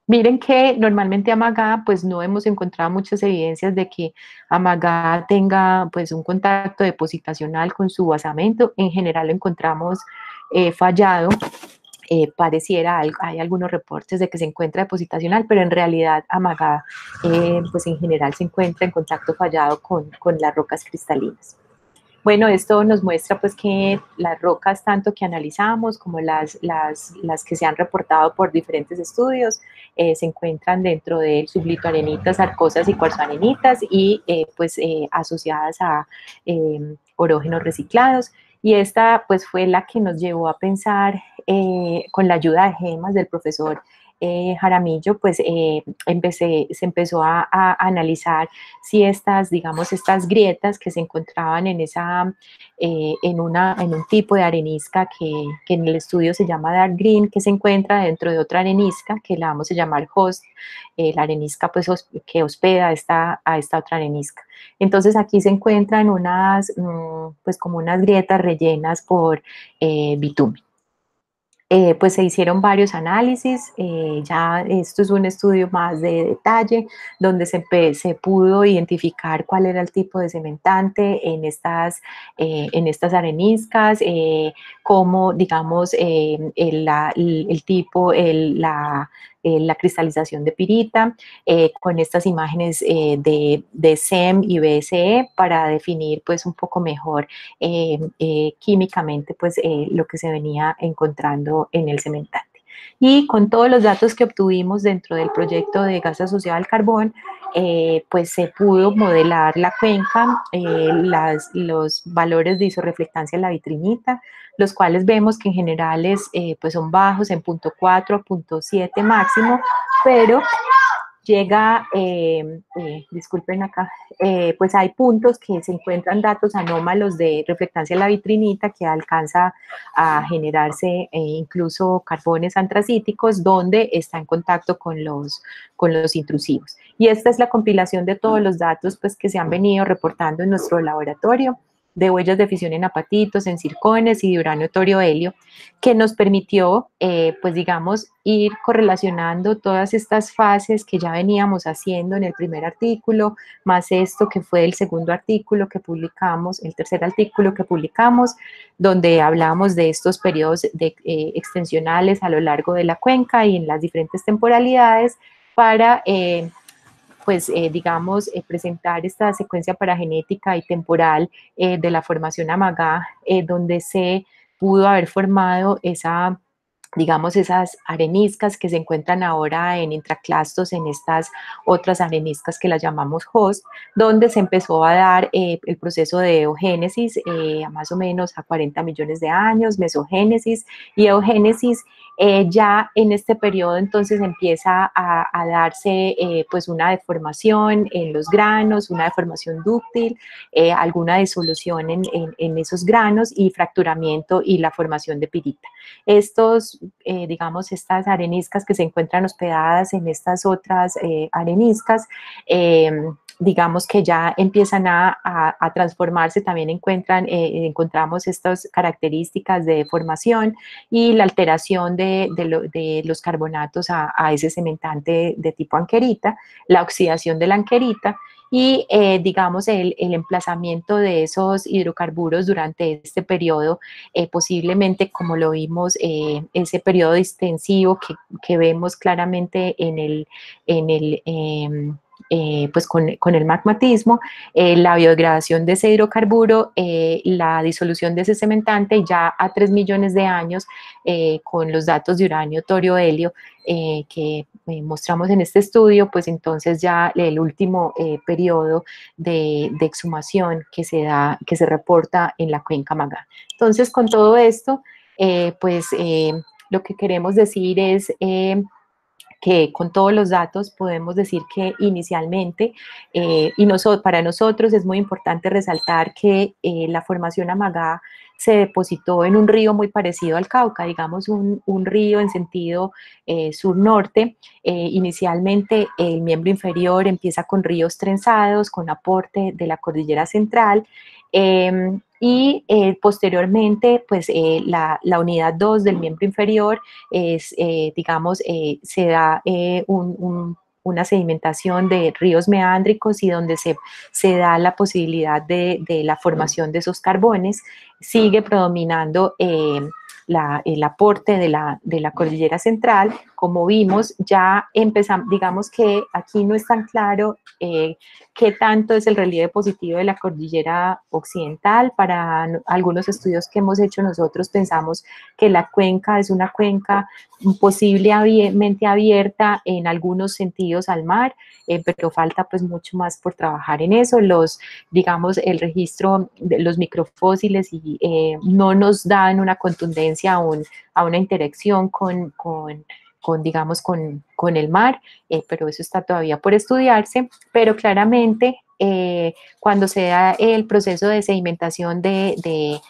Miren que normalmente Amagá, pues no hemos encontrado muchas evidencias de que Amagá tenga pues un contacto depositacional con su basamento. En general lo encontramos fallado. Pareciera, hay algunos reportes de que se encuentra depositacional, pero en realidad Amagá pues en general se encuentra en contacto fallado con las rocas cristalinas. Bueno, esto nos muestra pues que las rocas tanto que analizamos como las que se han reportado por diferentes estudios se encuentran dentro del sublitoarenitas, arcosas y cuarzoarenitas y asociadas a orógenos reciclados. Y esta pues fue la que nos llevó a pensar con la ayuda de gemas del profesor Jaramillo, pues se empezó a analizar si estas, digamos, estas grietas que se encontraban en en un tipo de arenisca que en el estudio se llama dark green, que se encuentra dentro de otra arenisca que la vamos a llamar host, la arenisca pues que hospeda a esta otra arenisca. Entonces aquí se encuentran pues como unas grietas rellenas por bitumen. Pues se hicieron varios análisis, ya esto es un estudio más de detalle, donde se pudo identificar cuál era el tipo de cementante en estas areniscas, cómo, digamos, el tipo, la cristalización de pirita, con estas imágenes de SEM y BSE para definir pues un poco mejor químicamente pues lo que se venía encontrando en el cementante. Y con todos los datos que obtuvimos dentro del proyecto de gas asociado al carbón, pues se pudo modelar la cuenca, los valores de isorreflectancia en la vitrinita, los cuales vemos que en general pues son bajos en 0.4 a 0.7 máximo, pero llega, disculpen acá, pues hay puntos que se encuentran datos anómalos de reflectancia en la vitrinita que alcanza a generarse incluso carbones antracíticos donde está en contacto con los intrusivos. Y esta es la compilación de todos los datos pues, que se han venido reportando en nuestro laboratorio de huellas de fisión en apatitos, en circones y de uranio, torio, helio, que nos permitió, pues digamos, ir correlacionando todas estas fases que ya veníamos haciendo en el primer artículo, más esto que fue el segundo artículo que publicamos, el tercer artículo que publicamos, donde hablamos de estos periodos extensionales a lo largo de la cuenca y en las diferentes temporalidades para presentar esta secuencia paragenética y temporal de la formación Amagá, donde se pudo haber formado esas areniscas que se encuentran ahora en intraclastos en estas otras areniscas que las llamamos host, donde se empezó a dar el proceso de eogénesis más o menos a 40 millones de años, mesogénesis y eugénesis. Ya en este periodo entonces empieza a darse pues una deformación en los granos, una deformación dúctil, alguna disolución en esos granos y fracturamiento y la formación de pirita. Estas areniscas que se encuentran hospedadas en estas otras areniscas, digamos que ya empiezan a transformarse, también encontramos estas características de deformación y la alteración de los carbonatos a ese cementante de tipo anquerita, la oxidación de la anquerita y el emplazamiento de esos hidrocarburos durante este periodo, posiblemente como lo vimos, ese periodo extensivo que vemos claramente pues con el magmatismo, la biodegradación de ese hidrocarburo, la disolución de ese cementante ya a 3 millones de años con los datos de uranio, torio, helio que mostramos en este estudio, pues entonces ya el último periodo de exhumación que se reporta en la cuenca Amagá. Entonces con todo esto, lo que queremos decir es que con todos los datos podemos decir que inicialmente, para nosotros es muy importante resaltar que la formación Amagá se depositó en un río muy parecido al Cauca, digamos un río en sentido sur-norte. Inicialmente el miembro inferior empieza con ríos trenzados, con aporte de la cordillera central, y posteriormente, pues la unidad 2 del miembro inferior es, digamos, se da una sedimentación de ríos meándricos y donde se da la posibilidad de la formación de esos carbones. Sigue predominando el aporte de la cordillera central. Como vimos, ya empezamos, digamos que aquí no es tan claro qué tanto es el relieve positivo de la cordillera occidental. Para algunos estudios que hemos hecho nosotros pensamos que la cuenca es una cuenca posiblemente abierta en algunos sentidos al mar, pero falta pues mucho más por trabajar en eso. Digamos, el registro de los microfósiles no nos dan una contundencia a una interacción digamos, con el mar, pero eso está todavía por estudiarse, pero claramente cuando se da el proceso de sedimentación del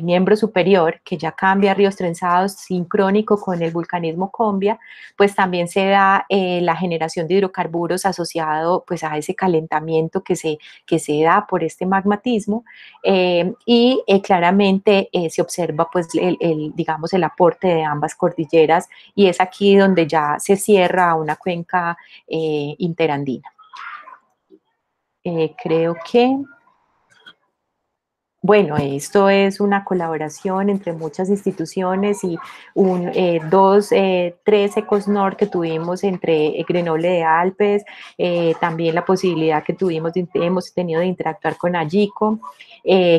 miembro superior, que ya cambia a ríos trenzados sincrónico con el vulcanismo Combia, pues también se da la generación de hidrocarburos asociado pues a ese calentamiento que se da por este magmatismo, y claramente se observa pues digamos el aporte de ambas cordilleras, y es aquí donde ya se cierra una cuenca interandina. Creo que bueno, esto es una colaboración entre muchas instituciones y tres ECOSNOR que tuvimos entre Grenoble de Alpes, también la posibilidad que hemos tenido de interactuar con AGICO,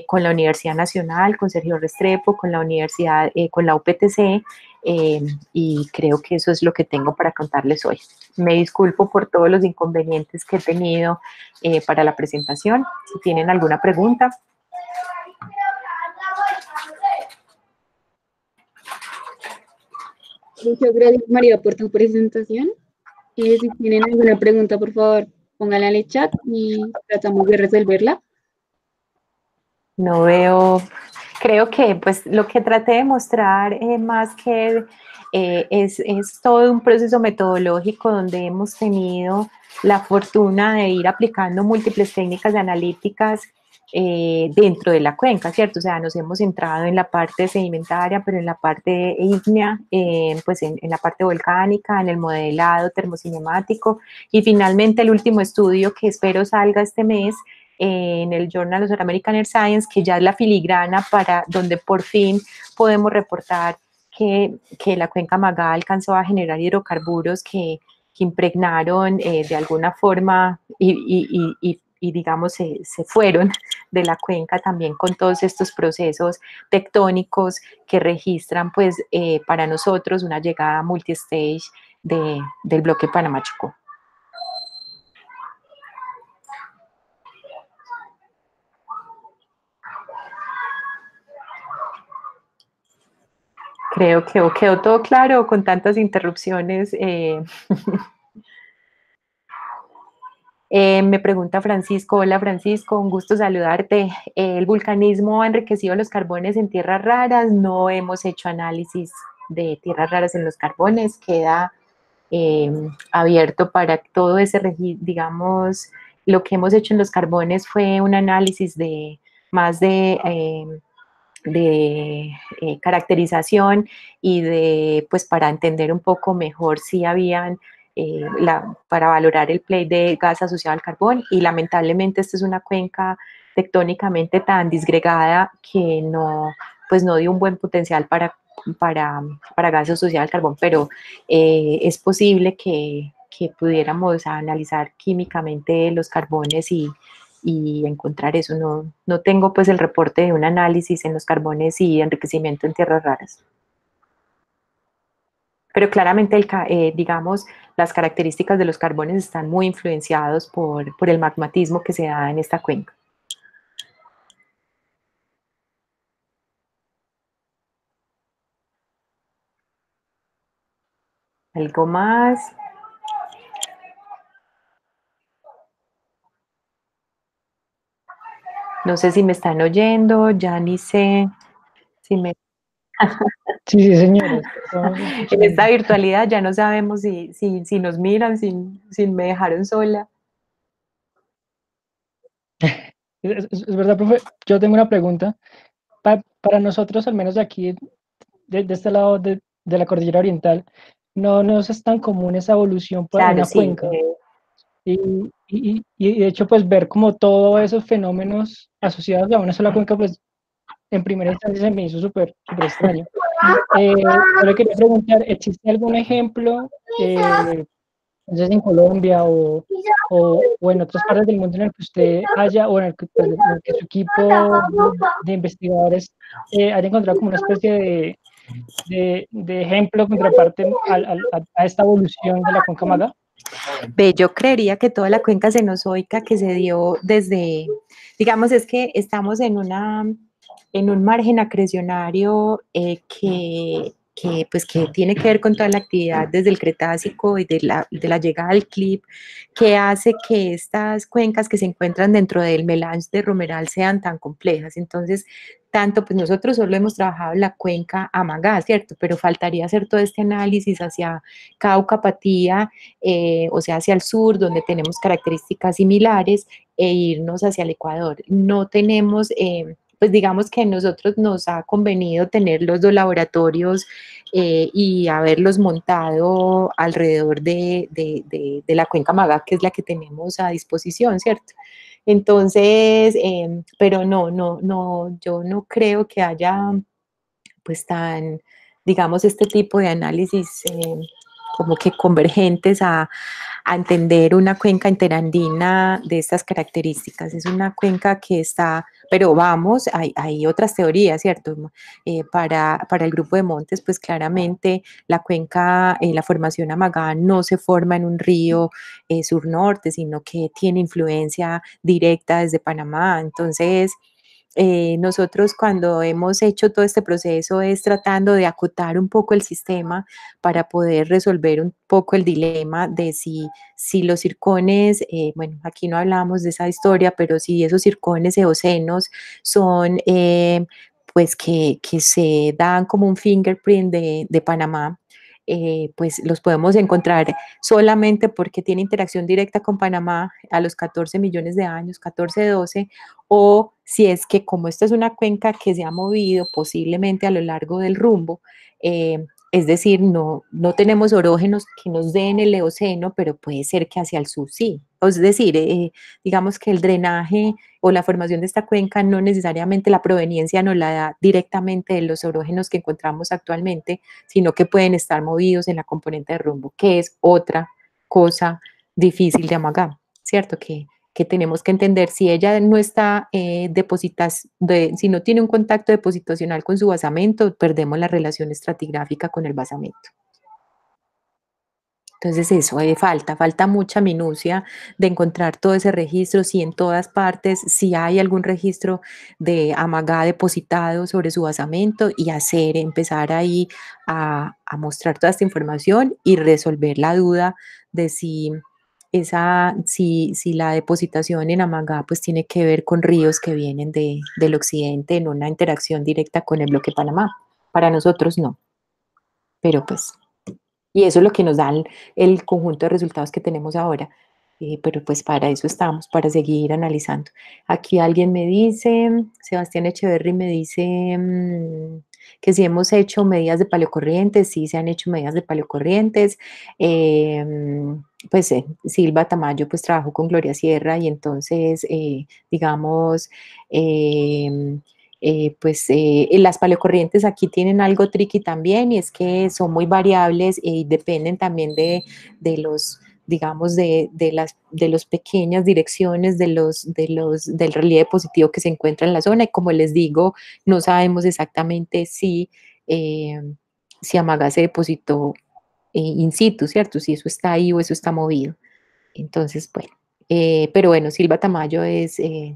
con la Universidad Nacional, con Sergio Restrepo, con la Universidad, con la UPTC, y creo que eso es lo que tengo para contarles hoy. Me disculpo por todos los inconvenientes que he tenido para la presentación. Si tienen alguna pregunta. Muchas gracias, María, por tu presentación. Si tienen alguna pregunta, por favor, pónganla en el chat y tratamos de resolverla. No veo, creo que pues lo que traté de mostrar más que es todo un proceso metodológico donde hemos tenido la fortuna de ir aplicando múltiples técnicas analíticas dentro de la cuenca, ¿cierto? O sea, nos hemos centrado en la parte sedimentaria, pero en la parte ígnea, pues en la parte volcánica, en el modelado termocinemático, y finalmente el último estudio que espero salga este mes en el Journal of American Earth Science, que ya es la filigrana para donde por fin podemos reportar que la cuenca Magá alcanzó a generar hidrocarburos que impregnaron de alguna forma y digamos se fueron de la cuenca también con todos estos procesos tectónicos que registran pues para nosotros una llegada multistage del bloque Panamá-Chocó. Creo que quedó todo claro con tantas interrupciones. Me pregunta Francisco, hola Francisco, un gusto saludarte. ¿El vulcanismo ha enriquecido los carbones en tierras raras? No hemos hecho análisis de tierras raras en los carbones, queda abierto para todo ese registro, digamos, lo que hemos hecho en los carbones fue un análisis de más de caracterización y pues para entender un poco mejor si habían, para valorar el plate de gas asociado al carbón, y lamentablemente esta es una cuenca tectónicamente tan disgregada que pues no dio un buen potencial para gas asociado al carbón, pero es posible que pudiéramos analizar químicamente los carbones y encontrar eso. No tengo pues el reporte de un análisis en los carbones y enriquecimiento en tierras raras. Pero claramente, digamos, las características de los carbones están muy influenciados por el magmatismo que se da en esta cuenca. ¿Algo más? No sé si me están oyendo, ya ni sé si me... Sí, sí, señora. En esta virtualidad ya no sabemos si nos miran, si me dejaron sola. Es verdad, profe. Yo tengo una pregunta. Para nosotros, al menos de aquí, de este lado de la cordillera oriental, no nos es tan común esa evolución por Claro, una sí. cuenca. Y, y de hecho, pues ver como todos esos fenómenos asociados a una sola cuenca, pues en primera instancia se me hizo súper extraño. Yo le quería preguntar, ¿existe algún ejemplo, no sé si en Colombia o en otras partes del mundo en el que usted haya, o en el que, pues, en el que su equipo de investigadores haya encontrado como una especie de ejemplo contraparte a esta evolución de la cuenca Maga? Ve, yo creería que toda la cuenca cenozoica que se dio desde, digamos, es que estamos en un margen acrecionario pues, que tiene que ver con toda la actividad desde el Cretácico y de la llegada al clip, que hace que estas cuencas que se encuentran dentro del melange de Romeral sean tan complejas. Entonces, tanto, pues nosotros solo hemos trabajado en la cuenca Amagá, ¿cierto? Pero faltaría hacer todo este análisis hacia Cauca, Patía, o sea, hacia el sur, donde tenemos características similares, e irnos hacia el Ecuador. No tenemos, pues digamos que a nosotros nos ha convenido tener los dos laboratorios y haberlos montado alrededor de la cuenca Magá, que es la que tenemos a disposición, ¿cierto? Entonces, pero no, yo no creo que haya pues tan, digamos, este tipo de análisis como que convergentes a entender una cuenca interandina de estas características. Es una cuenca que está, pero vamos, hay otras teorías, ¿cierto? Para el grupo de montes, pues claramente la cuenca, la formación Amagá no se forma en un río sur-norte, sino que tiene influencia directa desde Panamá. Entonces, nosotros cuando hemos hecho todo este proceso es tratando de acotar un poco el sistema para poder resolver un poco el dilema de si los circones, bueno, aquí no hablamos de esa historia, pero si esos circones eocenos son, pues que se dan como un fingerprint de Panamá, pues los podemos encontrar solamente porque tiene interacción directa con Panamá a los 14 millones de años, 14, 12, o si es que como esta es una cuenca que se ha movido posiblemente a lo largo del rumbo, es decir, no tenemos orógenos que nos den el Eoceno, pero puede ser que hacia el sur sí. Es decir, digamos que el drenaje o la formación de esta cuenca no necesariamente la proveniencia nos la da directamente de los orógenos que encontramos actualmente, sino que pueden estar movidos en la componente de rumbo, que es otra cosa difícil de amagar, ¿cierto? Que tenemos que entender si ella no está si no tiene un contacto depositacional con su basamento, perdemos la relación estratigráfica con el basamento. Entonces eso, falta mucha minucia de encontrar todo ese registro, si en todas partes, si hay algún registro de Amagá depositado sobre su basamento y empezar ahí a mostrar toda esta información y resolver la duda de si la depositación en Amagá pues tiene que ver con ríos que vienen del occidente en una interacción directa con el bloque Panamá. Para nosotros no, pero pues... Y eso es lo que nos da el conjunto de resultados que tenemos ahora. Pero pues para eso estamos, para seguir analizando. Aquí alguien me dice, Sebastián Echeverry me dice que si hemos hecho medidas de paleocorrientes, sí se han hecho medidas de paleocorrientes. Pues Silva Tamayo pues trabajó con Gloria Sierra y entonces digamos... las paleocorrientes aquí tienen algo tricky también y es que son muy variables y dependen también de los, digamos, de las pequeñas direcciones del relieve positivo que se encuentra en la zona y como les digo, no sabemos exactamente si Amagá se depositó in situ, ¿cierto? Si eso está ahí o eso está movido. Entonces, bueno. Pero bueno, Silva Tamayo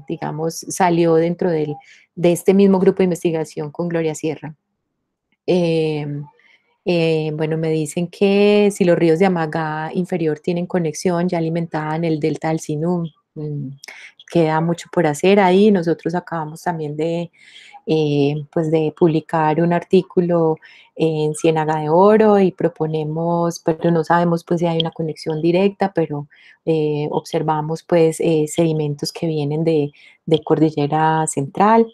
digamos, salió dentro de este mismo grupo de investigación con Gloria Sierra. Bueno, me dicen que si los ríos de Amagá inferior tienen conexión ya alimentada en el delta del Sinú, queda mucho por hacer ahí. Nosotros acabamos también pues de publicar un artículo en Ciénaga de Oro y proponemos, pero no sabemos pues si hay una conexión directa, pero observamos pues sedimentos que vienen de Cordillera Central,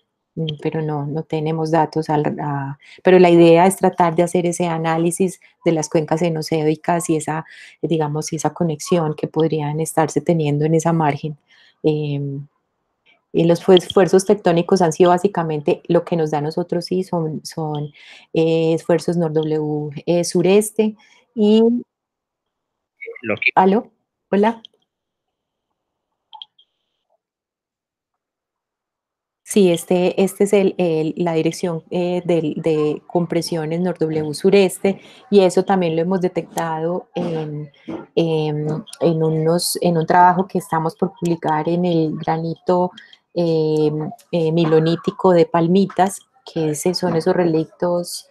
pero no tenemos datos, pero la idea es tratar de hacer ese análisis de las cuencas cenocédicas y esa, digamos, esa conexión que podrían estarse teniendo en esa margen. Y los esfuerzos tectónicos han sido básicamente lo que nos da a nosotros, sí, son esfuerzos NORW sureste y... ¿Aló? ¿Hola? Sí, este es la dirección de compresiones NORW sureste y eso también lo hemos detectado en un trabajo que estamos por publicar en el granito milonítico de Palmitas, que son esos relictos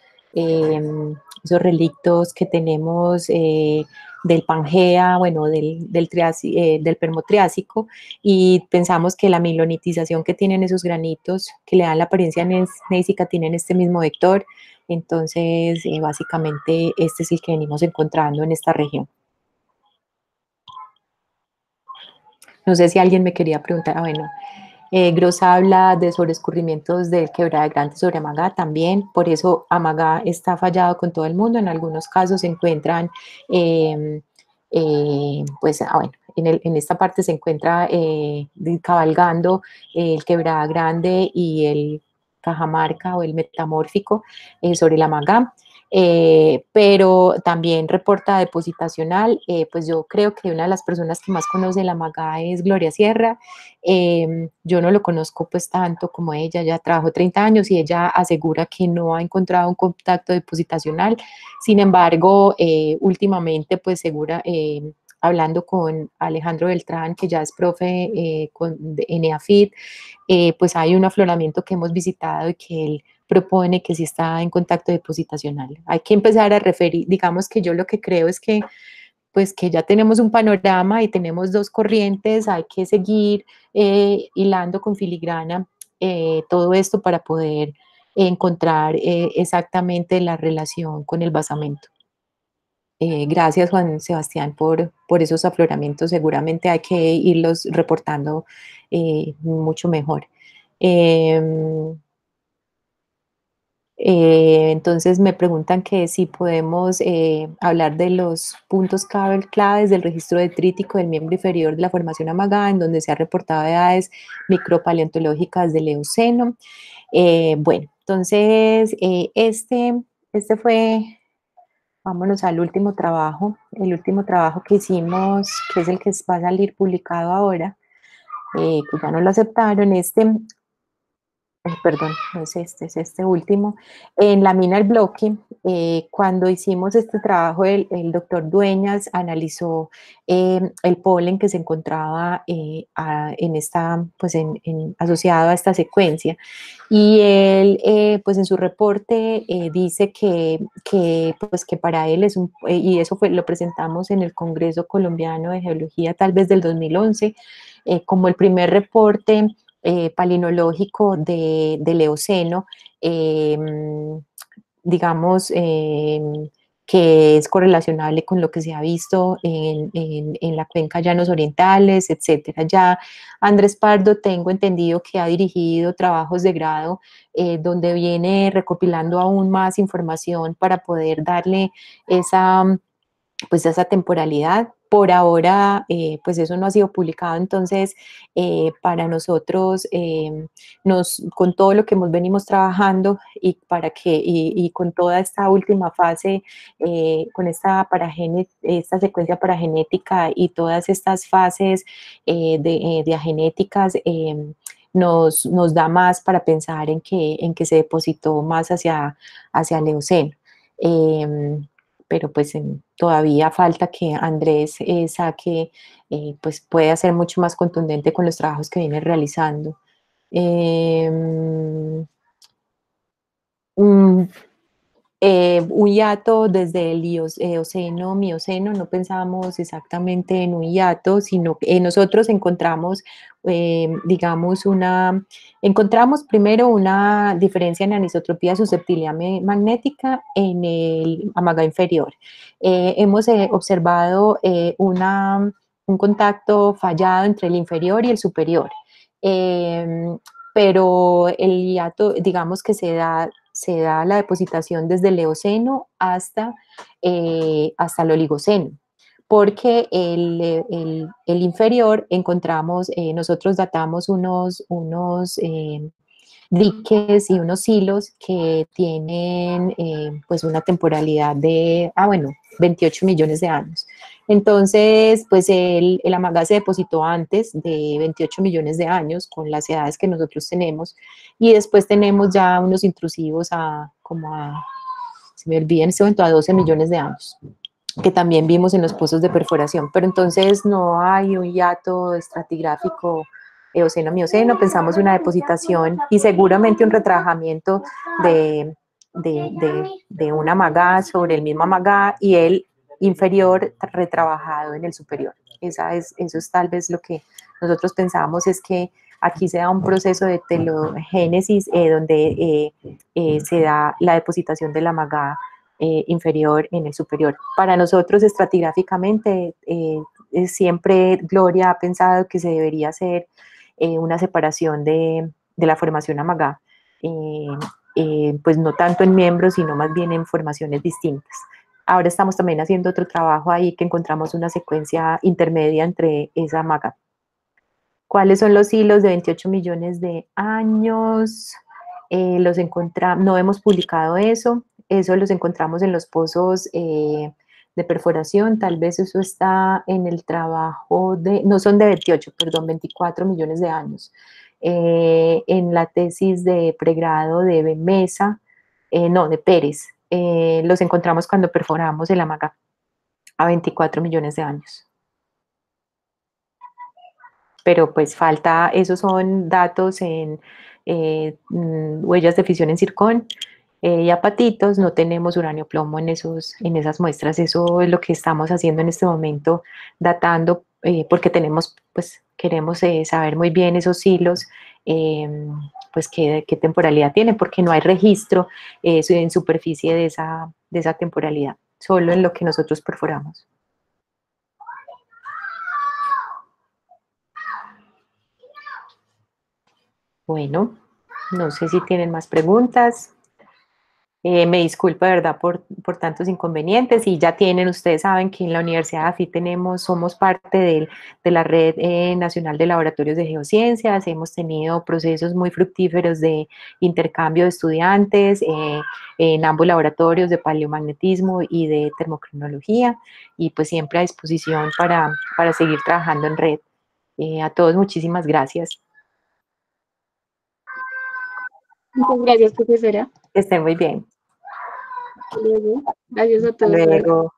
que tenemos del Pangea, bueno, del Permotriásico, y pensamos que la milonitización que tienen esos granitos, que le dan la apariencia gnéisica, tienen este mismo vector. Entonces, básicamente, este es el que venimos encontrando en esta región. No sé si alguien me quería preguntar, bueno, Gross habla de sobreescurrimientos del Quebrada Grande sobre Amagá también, por eso Amagá está fallado con todo el mundo, en algunos casos se encuentran, pues, bueno, en esta parte se encuentra cabalgando el Quebrada Grande y el Cajamarca o el Metamórfico sobre la Amagá. Pero también reporta depositacional, pues yo creo que una de las personas que más conoce la Amagá es Gloria Sierra. Yo no lo conozco pues tanto como ella, ya trabajó 30 años y ella asegura que no ha encontrado un contacto depositacional. Sin embargo, últimamente pues hablando con Alejandro Beltrán, que ya es profe en EAFIT, pues hay un afloramiento que hemos visitado y que él propone que sí está en contacto depositacional. Hay que empezar a referir, digamos que yo lo que creo es que pues que ya tenemos un panorama y tenemos dos corrientes, hay que seguir hilando con filigrana todo esto para poder encontrar exactamente la relación con el basamento. Gracias, Juan Sebastián, por esos afloramientos. Seguramente hay que irlos reportando mucho mejor. Entonces me preguntan que si podemos hablar de los puntos claves del registro detrítico del miembro inferior de la formación Amagá, en donde se ha reportado edades micropaleontológicas del Eoceno. Bueno, entonces este fue, vámonos al último trabajo, el último trabajo que hicimos, que es el que va a salir publicado ahora, que ya no lo aceptaron, perdón, no es es este último. En la mina El Bloque, cuando hicimos este trabajo, el doctor Dueñas analizó el polen que se encontraba pues asociado a esta secuencia. Y él, pues en su reporte, dice pues que para él es y eso lo presentamos en el Congreso Colombiano de Geología, tal vez del 2011, como el primer reporte palinológico del Eoceno, digamos, que es correlacionable con lo que se ha visto en la cuenca Llanos Orientales, etcétera. Ya Andrés Pardo, tengo entendido que ha dirigido trabajos de grado donde viene recopilando aún más información para poder darle pues esa temporalidad. Por ahora, pues eso no ha sido publicado, entonces para nosotros, con todo lo que venimos trabajando y con toda esta última fase, con esta secuencia paragenética y todas estas fases diagenéticas, nos da más para pensar en que se depositó más hacia el Eoceno. Pero pues todavía falta que Andrés pues pueda ser mucho más contundente con los trabajos que viene realizando. Un hiato desde el Eoceno, Mioceno, no pensamos exactamente en un hiato, sino que nosotros encontramos, digamos, encontramos primero una diferencia en anisotropía de susceptibilidad magnética en el Amagá inferior. Hemos observado un contacto fallado entre el inferior y el superior. Pero el hiato, digamos que se da la depositación desde el Eoceno hasta el Oligoceno, porque el inferior encontramos, nosotros datamos unos diques y unos silos que tienen pues una temporalidad de, 28 millones de años. Entonces, pues el Amagá se depositó antes de 28 millones de años con las edades que nosotros tenemos y después tenemos ya unos intrusivos se me olvida en este momento, a 12 millones de años que también vimos en los pozos de perforación, pero entonces no hay un hiato estratigráfico Eoceno-Mioceno, pensamos una depositación y seguramente un retrabajamiento de un Amagá sobre el mismo Amagá y el inferior retrabajado en el superior. Eso es tal vez lo que nosotros pensamos, es que aquí se da un proceso de telogénesis donde se da la depositación del Amagá inferior en el superior. Para nosotros estratigráficamente siempre Gloria ha pensado que se debería hacer una separación de la formación Amagá, pues no tanto en miembros, sino más bien en formaciones distintas. Ahora estamos también haciendo otro trabajo ahí que encontramos una secuencia intermedia entre esa Amagá. ¿Cuáles son los hilos de 28 millones de años? Los encontramos, no hemos publicado eso los encontramos en los pozos de perforación, tal vez eso está en el trabajo no son de 28, perdón, 24 millones de años. En la tesis de pregrado de Mesa, de Pérez, los encontramos cuando perforamos el Amagá a 24 millones de años. Pero pues falta, esos son datos en huellas de fisión en zircón y apatitos, no tenemos uranio plomo en esas muestras. Eso es lo que estamos haciendo en este momento, datando, porque queremos saber muy bien esos hilos, pues qué temporalidad tienen, porque no hay registro en superficie de esa temporalidad, solo en lo que nosotros perforamos. Bueno, no sé si tienen más preguntas. Me disculpo de verdad por tantos inconvenientes y ya ustedes saben que en la Universidad AFIT somos parte de la Red Nacional de Laboratorios de Geociencias, hemos tenido procesos muy fructíferos de intercambio de estudiantes en ambos laboratorios de paleomagnetismo y de termocronología y pues siempre a disposición para seguir trabajando en red. A todos muchísimas gracias. Muchas gracias, profesora. Que estén muy bien. Hasta luego. Gracias a Hasta todos. luego.